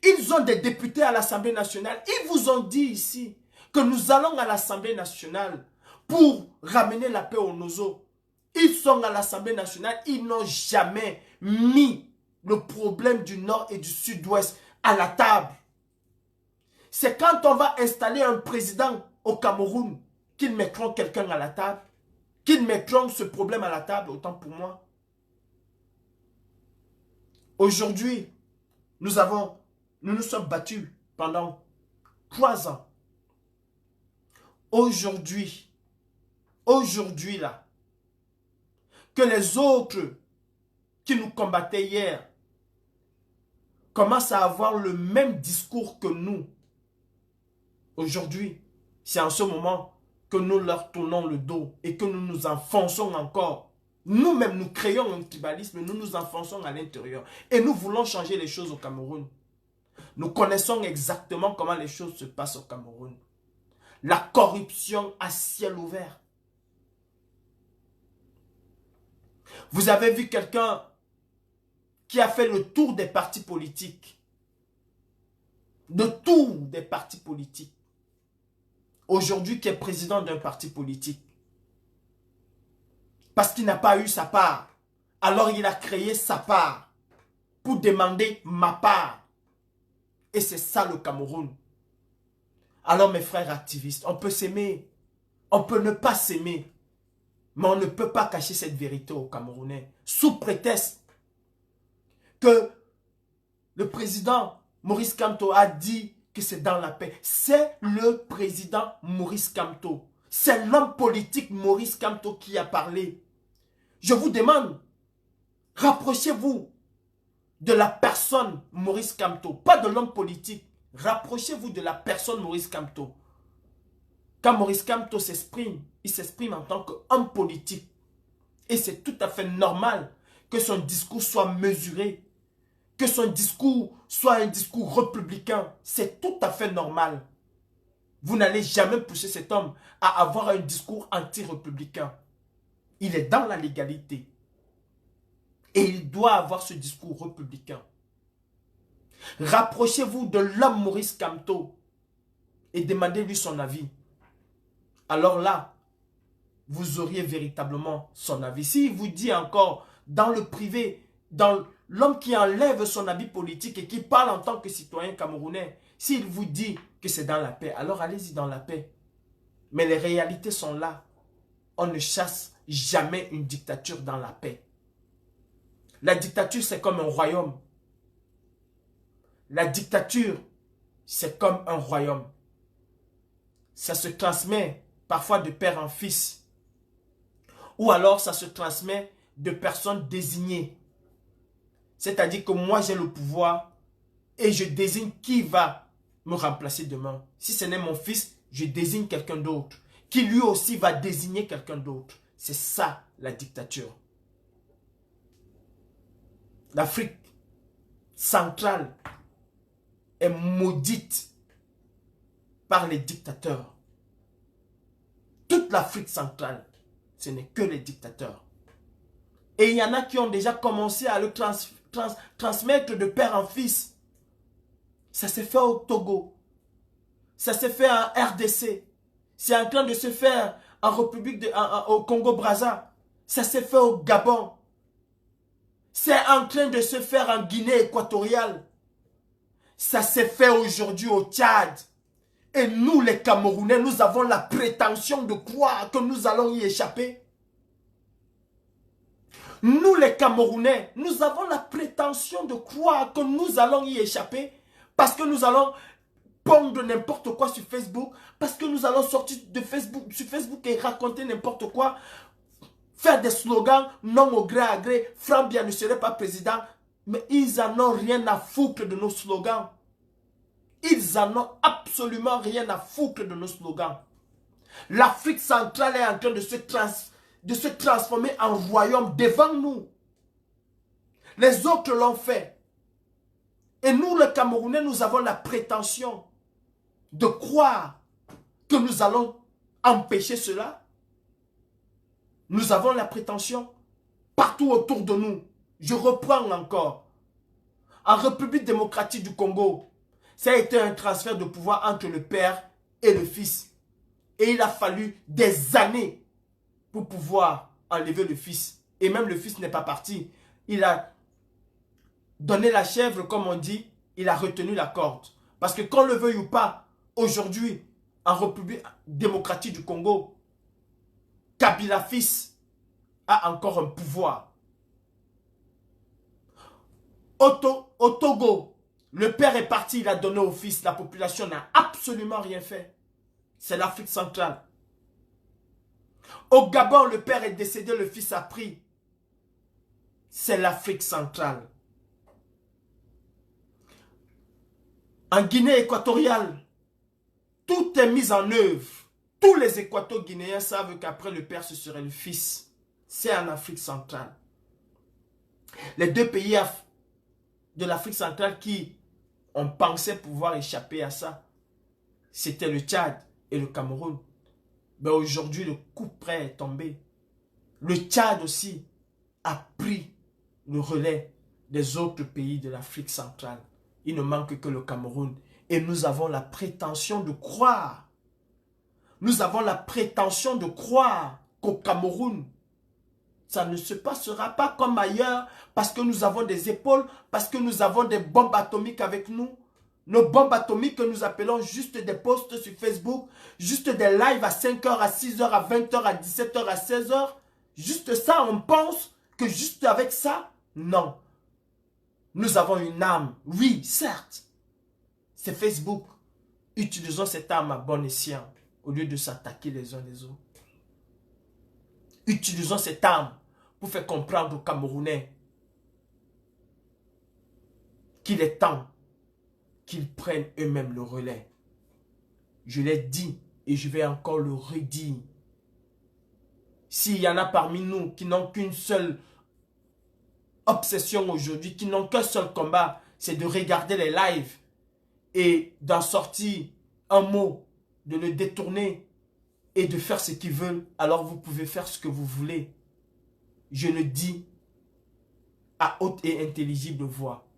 Ils ont des députés à l'Assemblée nationale. Ils vous ont dit ici que nous allons à l'Assemblée nationale pour ramener la paix au Nozo. Ils sont à l'Assemblée nationale. Ils n'ont jamais mis le problème du Nord et du Sud-Ouest à la table. C'est quand on va installer un président au Cameroun qu'ils mettront quelqu'un à la table, qu'ils mettront ce problème à la table, autant pour moi. Aujourd'hui, nous nous sommes battus pendant 3 ans. Aujourd'hui là, que les autres qui nous combattaient hier commencent à avoir le même discours que nous. Aujourd'hui, c'est en ce moment que nous leur tournons le dos et que nous nous enfonçons encore. Nous-mêmes, nous créons un tribalisme, nous nous enfonçons à l'intérieur. Et nous voulons changer les choses au Cameroun. Nous connaissons exactement comment les choses se passent au Cameroun. La corruption à ciel ouvert. Vous avez vu quelqu'un qui a fait le tour des partis politiques. Le tour des partis politiques. Aujourd'hui, qui est président d'un parti politique. Parce qu'il n'a pas eu sa part. Alors il a créé sa part pour demander ma part. Et c'est ça le Cameroun. Alors mes frères activistes, on peut s'aimer, on peut ne pas s'aimer, mais on ne peut pas cacher cette vérité aux Camerounais. Sous prétexte que le président Maurice Kamto a dit que c'est dans la paix. C'est le président Maurice Kamto. C'est l'homme politique Maurice Kamto qui a parlé. Je vous demande, rapprochez-vous de la personne Maurice Kamto, pas de l'homme politique. Rapprochez-vous de la personne Maurice Kamto. Quand Maurice Kamto s'exprime, il s'exprime en tant qu'homme politique. Et c'est tout à fait normal que son discours soit mesuré, que son discours soit un discours républicain. C'est tout à fait normal. Vous n'allez jamais pousser cet homme à avoir un discours anti-républicain. Il est dans la légalité. Et il doit avoir ce discours républicain. Rapprochez-vous de l'homme Maurice Kamto et demandez-lui son avis. Alors là, vous auriez véritablement son avis. S'il vous dit encore dans le privé, dans l'homme qui enlève son habit politique et qui parle en tant que citoyen camerounais, s'il vous dit que c'est dans la paix, alors allez-y dans la paix. Mais les réalités sont là. On ne chasse jamais une dictature dans la paix. La dictature, c'est comme un royaume. La dictature, c'est comme un royaume. Ça se transmet parfois de père en fils. Ou alors ça se transmet de personnes désignées. C'est-à-dire que moi j'ai le pouvoir et je désigne qui va me remplacer demain. Si ce n'est mon fils, je désigne quelqu'un d'autre. Qui lui aussi va désigner quelqu'un d'autre. C'est ça la dictature. L'Afrique centrale est maudite par les dictateurs. Toute l'Afrique centrale, ce n'est que les dictateurs. Et il y en a qui ont déjà commencé à le transmettre de père en fils. Ça s'est fait au Togo. Ça s'est fait en RDC. C'est en train de se faire en au Congo-Brazza. Ça s'est fait au Gabon. C'est en train de se faire en Guinée équatoriale. Ça s'est fait aujourd'hui au Tchad. Et nous, les Camerounais, nous avons la prétention de croire que nous allons y échapper. Nous, les Camerounais, nous avons la prétention de croire que nous allons y échapper parce que nous allons pondre n'importe quoi sur Facebook, parce que nous allons sortir de Facebook, sur Facebook et raconter n'importe quoi, faire des slogans, non au gré à gré, Frambia ne serait pas président, mais ils en ont rien à foutre de nos slogans. Ils en ont absolument rien à foutre de nos slogans. L'Afrique centrale est en train de se transformer en royaume devant nous. Les autres l'ont fait. Et nous, les Camerounais, nous avons la prétention de croire que nous allons empêcher cela. Nous avons la prétention partout autour de nous. Je reprends encore. En République démocratique du Congo, ça a été un transfert de pouvoir entre le père et le fils. Et il a fallu des années pour pouvoir enlever le fils. Et même le fils n'est pas parti. Il a donné la chèvre, comme on dit, il a retenu la corde. Parce que qu'on le veuille ou pas, aujourd'hui, en République démocratique du Congo, Kabila fils a encore un pouvoir. Au Togo, le père est parti, il a donné au fils, la population n'a absolument rien fait. C'est l'Afrique centrale. Au Gabon, le père est décédé, le fils a pris. C'est l'Afrique centrale. En Guinée équatoriale, tout est mis en œuvre. Tous les Équato-Guinéens savent qu'après le père, ce serait le fils. C'est en Afrique centrale. Les deux pays de l'Afrique centrale qui ont pensé pouvoir échapper à ça, c'était le Tchad et le Cameroun. Mais aujourd'hui, le coup près est tombé. Le Tchad aussi a pris le relais des autres pays de l'Afrique centrale. Il ne manque que le Cameroun. Et nous avons la prétention de croire. Nous avons la prétention de croire qu'au Cameroun, ça ne se passera pas comme ailleurs parce que nous avons des épaules, parce que nous avons des bombes atomiques avec nous. Nos bombes atomiques que nous appelons juste des posts sur Facebook, juste des lives à 5h, à 6h, à 20h, à 17h, à 16h. Juste ça, on pense que juste avec ça, non. Nous avons une arme, oui, certes. C'est Facebook. Utilisons cette arme à bon escient au lieu de s'attaquer les uns les autres. Utilisons cette arme pour faire comprendre aux Camerounais qu'il est temps qu'ils prennent eux-mêmes le relais. Je l'ai dit et je vais encore le redire. S'il y en a parmi nous qui n'ont qu'une seule obsession aujourd'hui, qui n'ont qu'un seul combat, c'est de regarder les lives et d'en sortir un mot, de le détourner et de faire ce qu'ils veulent, alors vous pouvez faire ce que vous voulez. Je le dis à haute et intelligible voix.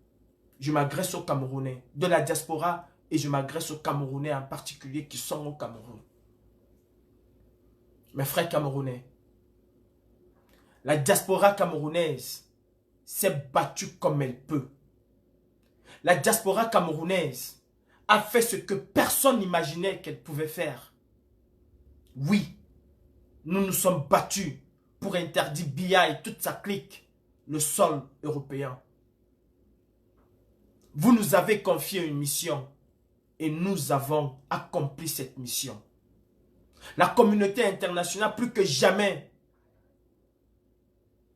Je m'adresse aux Camerounais de la diaspora et je m'adresse aux Camerounais en particulier qui sont au Cameroun. Mes frères camerounais, la diaspora camerounaise s'est battue comme elle peut. La diaspora camerounaise a fait ce que personne n'imaginait qu'elle pouvait faire. Oui, nous nous sommes battus pour interdire Biya et toute sa clique, le sol européen. Vous nous avez confié une mission et nous avons accompli cette mission. La communauté internationale, plus que jamais,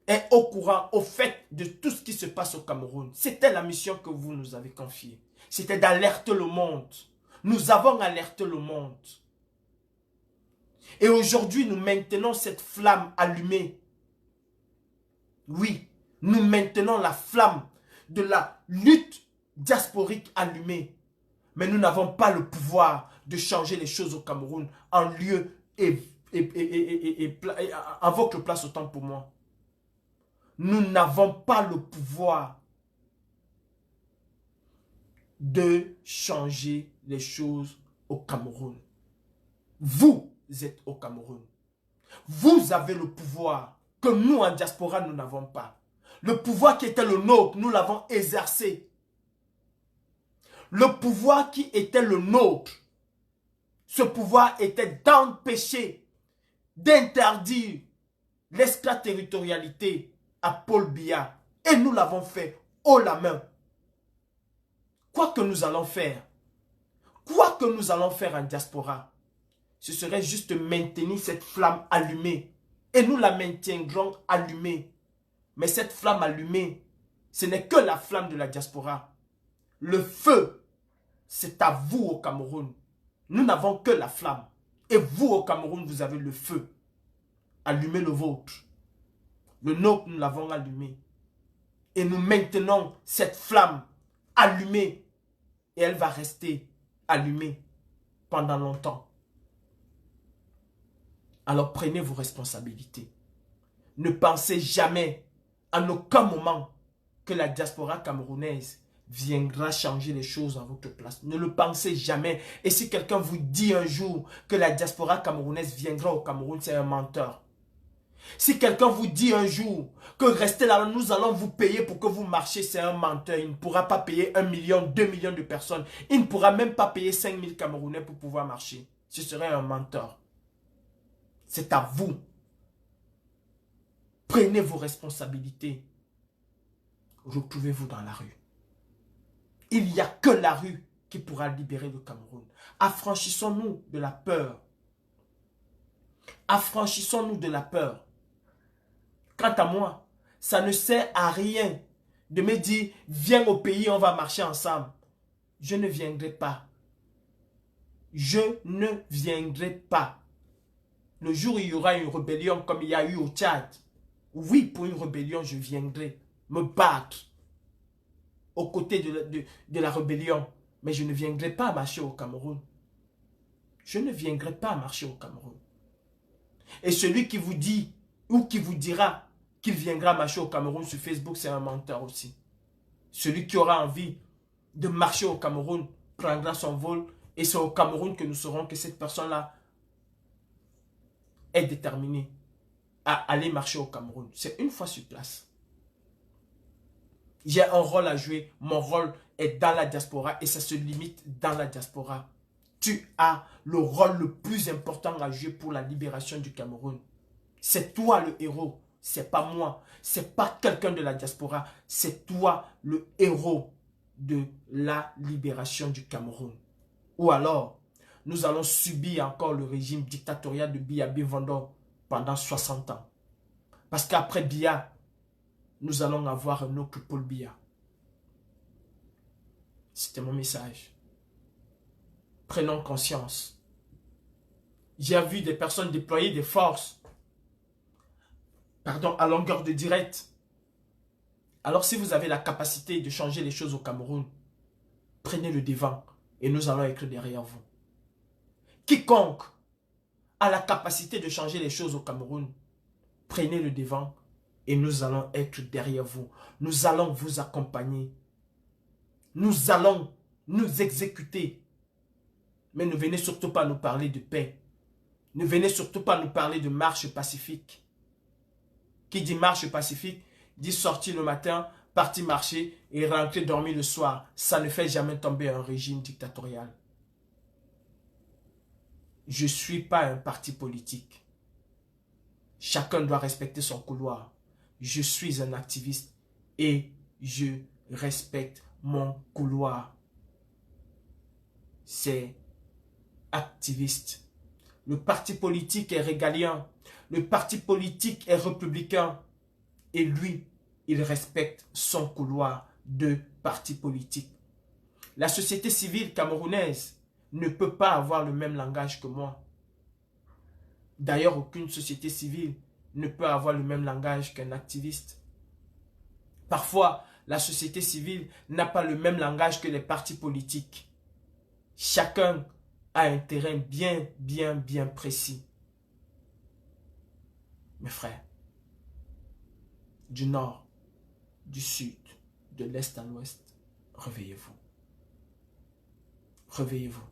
est au courant, au fait de tout ce qui se passe au Cameroun. C'était la mission que vous nous avez confiée. C'était d'alerter le monde. Nous avons alerté le monde. Et aujourd'hui, nous maintenons cette flamme allumée. Oui, nous maintenons la flamme de la lutte diasporique allumée. Mais nous n'avons pas le pouvoir de changer les choses au Cameroun en lieu et invoque le place autant pour moi. Nous n'avons pas le pouvoir de changer les choses au Cameroun. Vous êtes au Cameroun. Vous avez le pouvoir que nous, en diaspora, nous n'avons pas. Le pouvoir qui était le nôtre, nous l'avons exercé. Le pouvoir qui était le nôtre, ce pouvoir était d'empêcher, d'interdire l'extraterritorialité à Paul Biya. Et nous l'avons fait haut la main. Quoi que nous allons faire, quoi que nous allons faire en diaspora, ce serait juste maintenir cette flamme allumée. Et nous la maintiendrons allumée. Mais cette flamme allumée, ce n'est que la flamme de la diaspora. Le feu, c'est à vous au Cameroun. Nous n'avons que la flamme. Et vous au Cameroun, vous avez le feu. Allumez le vôtre. Le nôtre, nous l'avons allumé. Et nous maintenons cette flamme allumée. Et elle va rester allumée pendant longtemps. Alors prenez vos responsabilités. Ne pensez jamais, en aucun moment, que la diaspora camerounaise viendra changer les choses à votre place. Ne le pensez jamais. Et si quelqu'un vous dit un jour que la diaspora camerounaise viendra au Cameroun, c'est un menteur. Si quelqu'un vous dit un jour que restez là, nous allons vous payer pour que vous marchiez, c'est un menteur. Il ne pourra pas payer 1 million, 2 millions de personnes. Il ne pourra même pas payer 5 000 Camerounais pour pouvoir marcher. Ce serait un menteur. C'est à vous. Prenez vos responsabilités. Retrouvez-vous dans la rue. Il n'y a que la rue qui pourra libérer le Cameroun. Affranchissons-nous de la peur. Affranchissons-nous de la peur. Quant à moi, ça ne sert à rien de me dire, viens au pays, on va marcher ensemble. Je ne viendrai pas. Je ne viendrai pas. Le jour où il y aura une rébellion comme il y a eu au Tchad, oui, pour une rébellion, je viendrai me battre aux côtés de la rébellion. Mais je ne viendrai pas marcher au Cameroun. Je ne viendrai pas marcher au Cameroun. Et celui qui vous dit ou qui vous dira qu'il viendra marcher au Cameroun sur Facebook, c'est un menteur aussi. Celui qui aura envie de marcher au Cameroun prendra son vol et c'est au Cameroun que nous saurons que cette personne-là est déterminée à aller marcher au Cameroun. C'est une fois sur place. J'ai un rôle à jouer. Mon rôle est dans la diaspora et ça se limite dans la diaspora. Tu as le rôle le plus important à jouer pour la libération du Cameroun. C'est toi le héros. C'est pas moi. C'est pas quelqu'un de la diaspora. C'est toi le héros de la libération du Cameroun. Ou alors, nous allons subir encore le régime dictatorial de Biya Bivando pendant 60 ans. Parce qu'après Biya, nous allons avoir un autre Paul Biya. C'était mon message. Prenons conscience. J'ai vu des personnes déployer des forces, à longueur de direct, Alors si vous avez la capacité de changer les choses au Cameroun, prenez le devant et nous allons être derrière vous. Quiconque a la capacité de changer les choses au Cameroun, prenez le devant et nous allons être derrière vous. Nous allons vous accompagner. Nous allons nous exécuter. Mais ne venez surtout pas nous parler de paix. Ne venez surtout pas nous parler de marche pacifique. Qui dit marche pacifique, dit sortir le matin, partir marcher et rentrer dormir le soir. Ça ne fait jamais tomber un régime dictatorial. Je ne suis pas un parti politique. Chacun doit respecter son couloir. Je suis un activiste et je respecte mon couloir. C'est activiste. Le parti politique est régalien. Le parti politique est républicain. Et lui, il respecte son couloir de parti politique. La société civile camerounaise ne peut pas avoir le même langage que moi. D'ailleurs, aucune société civile ne peut avoir le même langage qu'un activiste. Parfois, la société civile n'a pas le même langage que les partis politiques. Chacun a un terrain bien précis. Mes frères, du nord, du sud, de l'est à l'ouest, réveillez-vous. Réveillez-vous.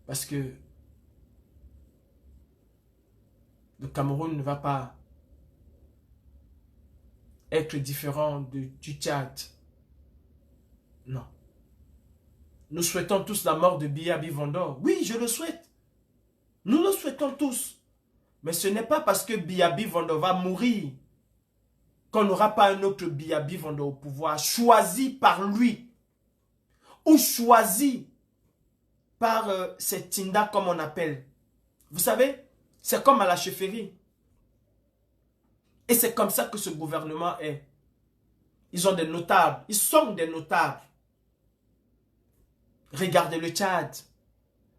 Parce que le Cameroun ne va pas être différent du Tchad. Non. Nous souhaitons tous la mort de Biya Bivando. Oui, je le souhaite. Nous le souhaitons tous. Mais ce n'est pas parce que Biya Bivando va mourir qu'on n'aura pas un autre Biya Bivando au pouvoir, choisi par lui. Ou choisi par ces Tinda comme on appelle. Vous savez, c'est comme à la chefferie. Et c'est comme ça que ce gouvernement est. Ils ont des notables. Ils sont des notables. Regardez le Tchad.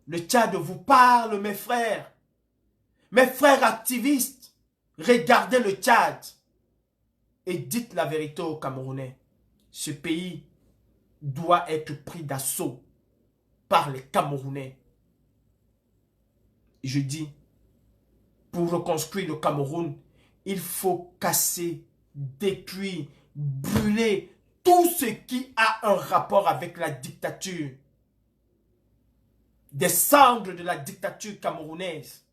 Le Tchad vous parle, mes frères. Mes frères activistes. Regardez le Tchad. Et dites la vérité aux Camerounais. Ce pays doit être pris d'assaut par les Camerounais. Je dis, pour reconstruire le Cameroun, il faut casser, détruire, brûler tout ce qui a un rapport avec la dictature. Des cendres de la dictature camerounaise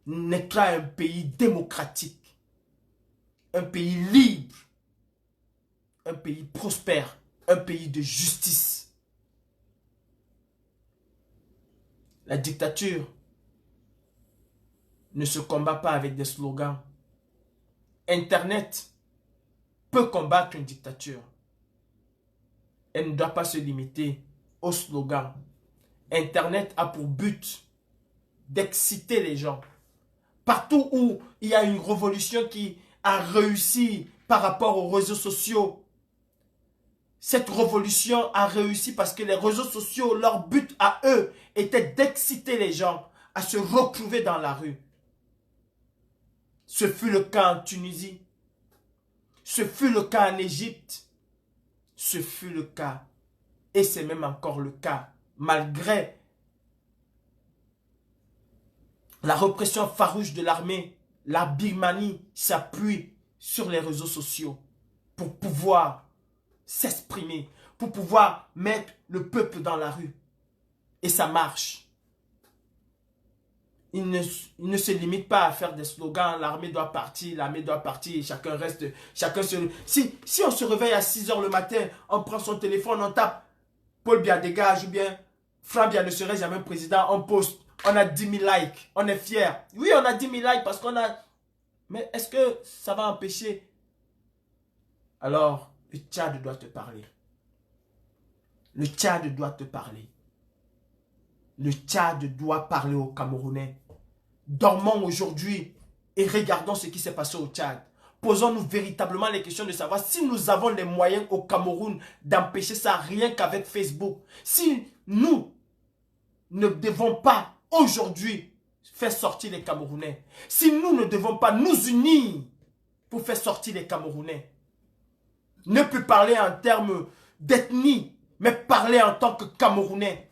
naîtra un pays démocratique, un pays libre, un pays prospère, un pays de justice. La dictature ne se combat pas avec des slogans. Internet peut combattre une dictature. Elle ne doit pas se limiter aux slogans. Internet a pour but d'exciter les gens. Partout où il y a une révolution qui a réussi par rapport aux réseaux sociaux, cette révolution a réussi parce que les réseaux sociaux, leur but à eux était d'exciter les gens à se retrouver dans la rue. Ce fut le cas en Tunisie. Ce fut le cas en Égypte. Ce fut le cas. Et c'est même encore le cas. Malgré la répression farouche de l'armée, la Birmanie s'appuie sur les réseaux sociaux pour pouvoir s'exprimer, pour pouvoir mettre le peuple dans la rue. Et ça marche. Il ne se limite pas à faire des slogans, l'armée doit partir, et chacun reste, si on se réveille à 6 h le matin, on prend son téléphone, on tape Paul Biya dégage ou bien Franck Biya ne serait jamais président, on poste, on a 10 000 likes, on est fiers. Oui, on a 10 000 likes parce qu'on a... Mais est-ce que ça va empêcher? Alors, le Tchad doit te parler. Le Tchad doit te parler. Le Tchad doit parler aux Camerounais. Dormons aujourd'hui et regardons ce qui s'est passé au Tchad. Posons-nous véritablement les questions de savoir si nous avons les moyens au Cameroun d'empêcher ça rien qu'avec Facebook. Si nous ne devons pas aujourd'hui faire sortir les Camerounais, si nous ne devons pas nous unir pour faire sortir les Camerounais, ne plus parler en termes d'ethnie, mais parler en tant que Camerounais.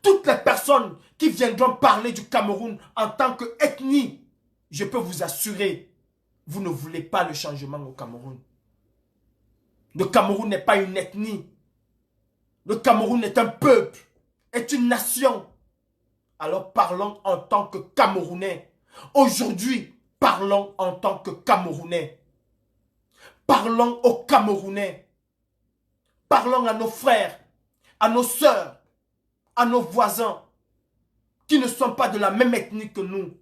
Toutes les personnes qui viendront parler du Cameroun en tant qu'ethnie, je peux vous assurer, vous ne voulez pas le changement au Cameroun. Le Cameroun n'est pas une ethnie. Le Cameroun est un peuple, est une nation. Alors parlons en tant que Camerounais. Aujourd'hui, parlons en tant que Camerounais. Parlons aux Camerounais. Parlons à nos frères, à nos sœurs, à nos voisins qui ne sont pas de la même ethnie que nous.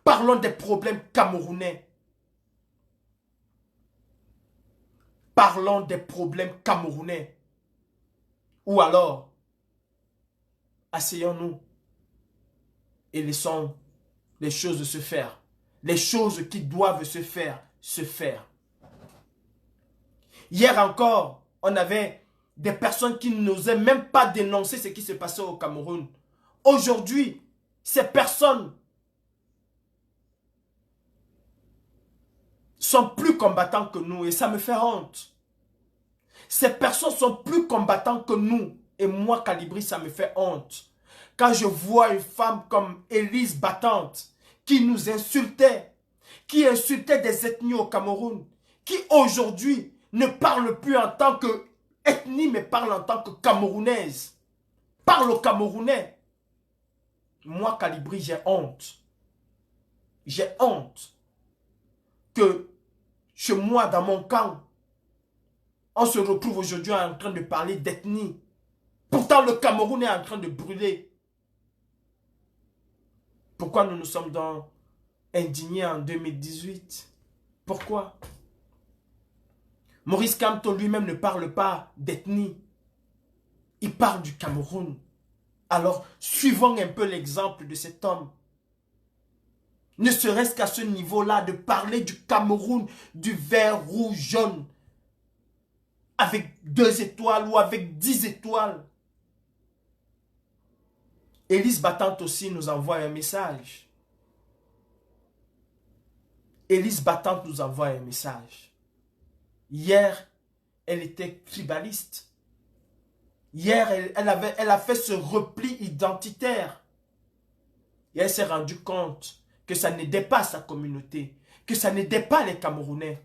Parlons des problèmes camerounais. Parlons des problèmes camerounais. Ou alors, asseyons-nous et laissons les choses se faire. Les choses qui doivent se faire, se faire. Hier encore, on avait des personnes qui n'osaient même pas dénoncer ce qui se passait au Cameroun. Aujourd'hui, ces personnes sont plus combattants que nous et ça me fait honte. Ces personnes sont plus combattants que nous et moi, Calibri, ça me fait honte. Quand je vois une femme comme Élise Battante qui nous insultait, qui insultait des ethnies au Cameroun, qui aujourd'hui ne parle plus en tant que ethnie, mais parle en tant que Camerounaise, parle aux Camerounais. Moi, Calibri, j'ai honte. J'ai honte que chez moi, dans mon camp, on se retrouve aujourd'hui en train de parler d'ethnie. Pourtant, le Cameroun est en train de brûler. Pourquoi nous nous sommes donc indignés en 2018? Pourquoi? Maurice Kamto lui-même ne parle pas d'ethnie. Il parle du Cameroun. Alors, suivons un peu l'exemple de cet homme. Ne serait-ce qu'à ce niveau-là, de parler du Cameroun, du vert, rouge, jaune, avec 2 étoiles ou avec 10 étoiles. Élise Battante aussi nous envoie un message. Élise Battante nous envoie un message. Hier, elle était tribaliste. Hier, elle a fait ce repli identitaire. Et elle s'est rendue compte que ça n'aidait pas sa communauté, que ça n'aidait pas les Camerounais.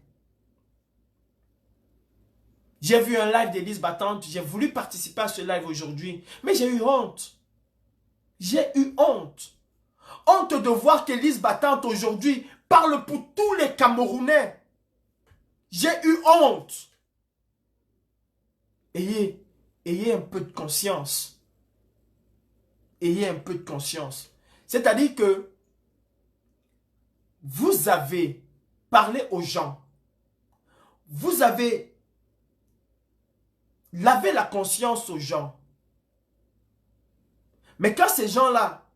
J'ai vu un live d'Élise Battante, j'ai voulu participer à ce live aujourd'hui, mais j'ai eu honte. J'ai eu honte. Honte de voir qu'Élise Battante aujourd'hui parle pour tous les Camerounais. J'ai eu honte. Ayez un peu de conscience. Ayez un peu de conscience. C'est-à-dire que vous avez parlé aux gens. Vous avez lavé la conscience aux gens. Mais quand ces gens-là,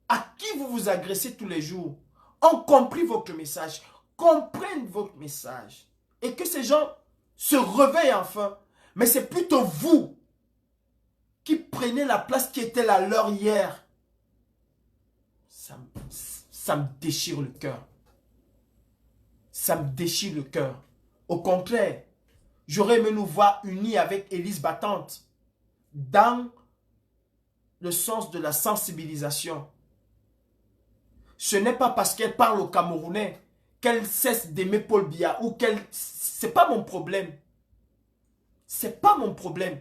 à qui vous vous agressez tous les jours, ont compris votre message, comprennent votre message, et que ces gens se réveillent enfin, mais c'est plutôt vous qui prenez la place qui était la leur hier. Ça me déchire le cœur. Ça me déchire le cœur. Au contraire, j'aurais aimé nous voir unis avec Élise Battante dans le sens de la sensibilisation. Ce n'est pas parce qu'elle parle aux Camerounais qu'elle cesse d'aimer Paul Biya ou qu'elle... C'est pas mon problème. C'est pas mon problème.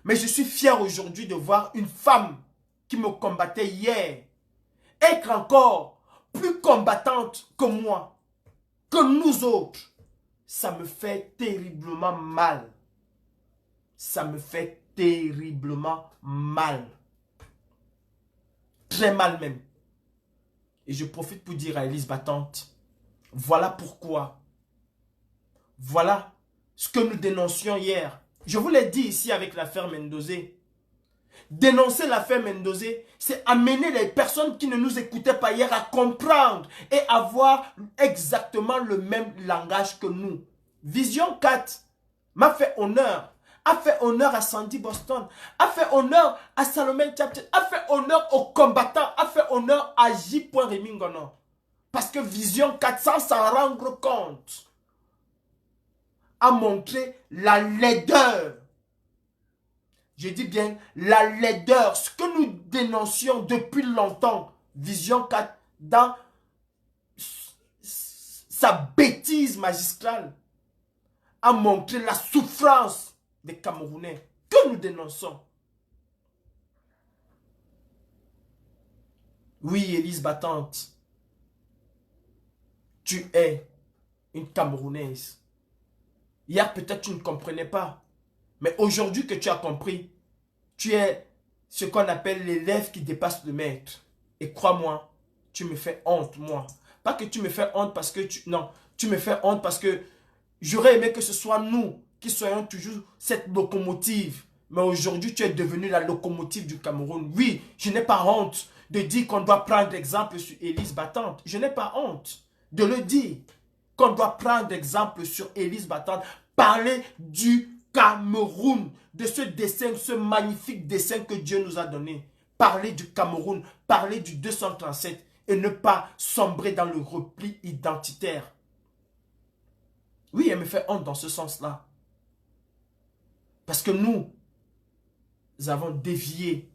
Mais je suis fier aujourd'hui de voir une femme qui me combattait hier être encore plus combattante que moi, que nous autres. Ça me fait terriblement mal. Ça me fait terriblement mal. Très mal même. Et je profite pour dire à Élise Battante, voilà pourquoi. Voilà ce que nous dénoncions hier. Je vous l'ai dit ici avec l'affaire Mendozé. Dénoncer l'affaire Mendozé, c'est amener les personnes qui ne nous écoutaient pas hier à comprendre et avoir exactement le même langage que nous. Vision 4 m'a fait honneur a fait honneur à Sandy Boston, a fait honneur à Salomé Tchatchet, a fait honneur aux combattants, a fait honneur à J. Rémingono. Parce que Vision 400 s'en rendre compte a montré la laideur. Je dis bien la laideur, ce que nous dénoncions depuis longtemps. Vision 4 dans sa bêtise magistrale a montré la souffrance des Camerounais que nous dénonçons. Oui, Élise Battante, tu es une Camerounaise. Hier, peut-être tu ne comprenais pas. Mais aujourd'hui que tu as compris, tu es ce qu'on appelle l'élève qui dépasse le maître. Et crois-moi, tu me fais honte, moi. Pas que tu me fais honte parce que tu... Non, tu me fais honte parce que j'aurais aimé que ce soit nous qui soyons toujours cette locomotive. Mais aujourd'hui, tu es devenu la locomotive du Cameroun. Oui, je n'ai pas honte de dire qu'on doit prendre exemple sur Élise Battante. Je n'ai pas honte de le dire. Qu'on doit prendre exemple sur Élise Battante. Parler du Cameroun, de ce dessin, ce magnifique dessin que Dieu nous a donné. Parler du Cameroun, parler du 237 et ne pas sombrer dans le repli identitaire. Oui, elle me fait honte dans ce sens-là. Parce que nous avons dévié.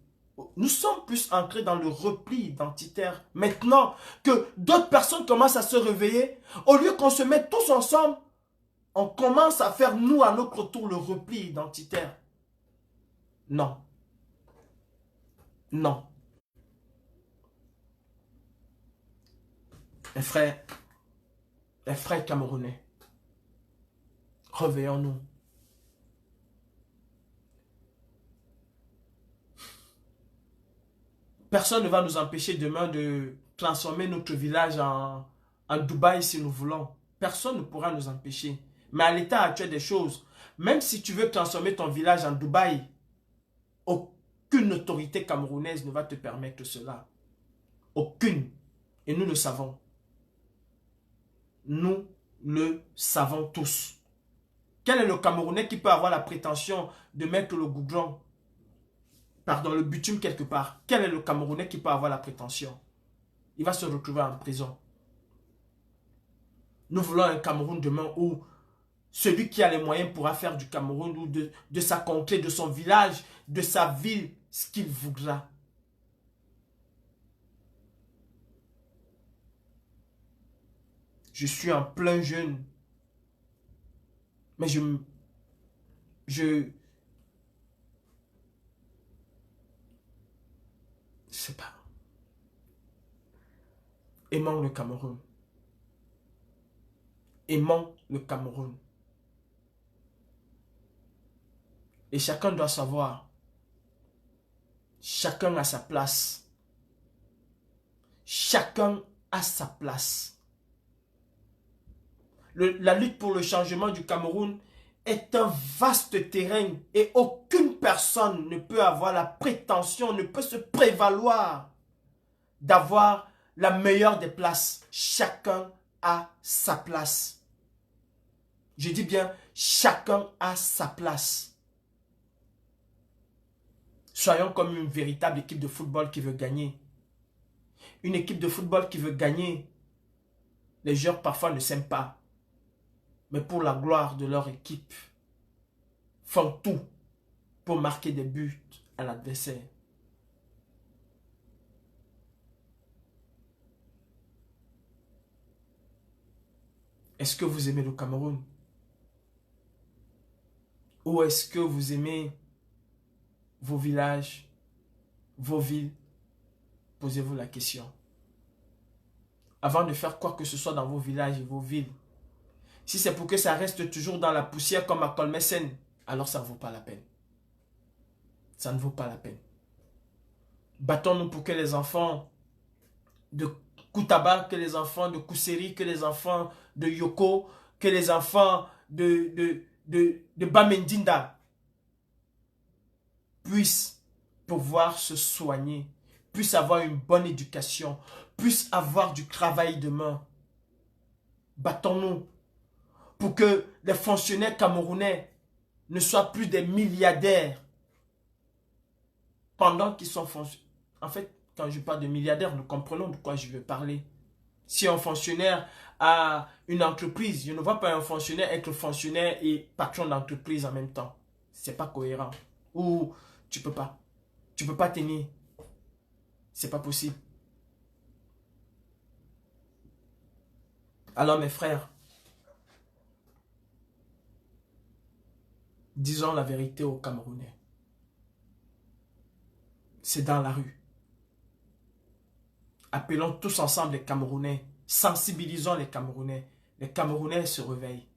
Nous sommes plus ancrés dans le repli identitaire. Maintenant que d'autres personnes commencent à se réveiller, au lieu qu'on se mette tous ensemble, on commence à faire, nous, à notre tour, le repli identitaire. Non. Non. Les frères camerounais, réveillons-nous. Personne ne va nous empêcher demain de transformer notre village en Dubaï si nous voulons. Personne ne pourra nous empêcher. Mais à l'état actuel des choses, même si tu veux transformer ton village en Dubaï, aucune autorité camerounaise ne va te permettre cela. Aucune. Et nous le savons. Nous le savons tous. Quel est le Camerounais qui peut avoir la prétention de mettre le goudron, pardon, le bitume quelque part? Quel est le Camerounais qui peut avoir la prétention? Il va se retrouver en prison. Nous voulons un Cameroun demain où celui qui a les moyens pourra faire du Cameroun ou de sa contrée, de son village, de sa ville, ce qu'il voudra. Je suis en plein jeûne. Mais je sais pas. Aimons le Cameroun. Aimons le Cameroun. Et chacun doit savoir. Chacun a sa place. Chacun a sa place. La lutte pour le changement du Cameroun est un vaste terrain et aucune personne ne peut avoir la prétention, ne peut se prévaloir d'avoir la meilleure des places. Chacun a sa place. Je dis bien, chacun a sa place. Soyons comme une véritable équipe de football qui veut gagner. Une équipe de football qui veut gagner. Les joueurs parfois ne s'aiment pas. Mais pour la gloire de leur équipe, font tout pour marquer des buts à l'adversaire. Est-ce que vous aimez le Cameroun? Ou est-ce que vous aimez vos villages, vos villes? Posez-vous la question. Avant de faire quoi que ce soit dans vos villages et vos villes, si c'est pour que ça reste toujours dans la poussière comme à Colmessen, alors ça ne vaut pas la peine. Ça ne vaut pas la peine. Battons-nous pour que les enfants de Koutaba, que les enfants de Kousseri, que les enfants de Yoko, que les enfants de Bamendinda puissent pouvoir se soigner, puissent avoir une bonne éducation, puissent avoir du travail demain. Battons-nous pour que les fonctionnaires camerounais ne soient plus des milliardaires pendant qu'ils sont fonctionnaires. En fait, quand je parle de milliardaires, nous comprenons de quoi je veux parler. Si un fonctionnaire a une entreprise, je ne vois pas un fonctionnaire être fonctionnaire et patron d'entreprise en même temps. C'est pas cohérent. Ou tu peux pas. Tu peux pas tenir. C'est pas possible. Alors mes frères, disons la vérité aux Camerounais. C'est dans la rue. Appelons tous ensemble les Camerounais. Sensibilisons les Camerounais. Les Camerounais se réveillent.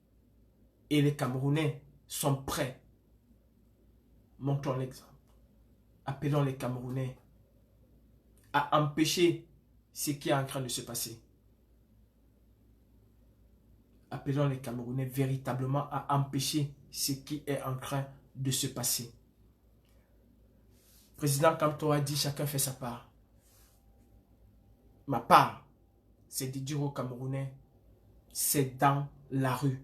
Et les Camerounais sont prêts. Montrons l'exemple. Appelons les Camerounais à empêcher ce qui est en train de se passer. Appelons les Camerounais véritablement à empêcher ce qui est en train de se passer. Président Kamto a dit, chacun fait sa part. Ma part, c'est de dire aux Camerounais, c'est dans la rue.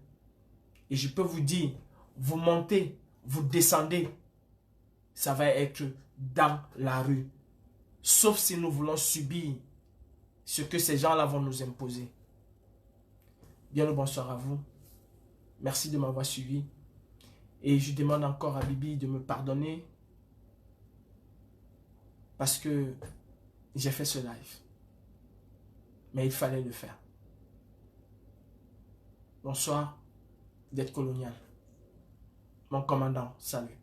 Et je peux vous dire, vous montez, vous descendez, ça va être dans la rue. Sauf si nous voulons subir ce que ces gens-là vont nous imposer. Bien le bonsoir à vous. Merci de m'avoir suivi. Et je demande encore à Bibi de me pardonner parce que j'ai fait ce live. Mais il fallait le faire. Bonsoir d'être colonial. Mon commandant, salut.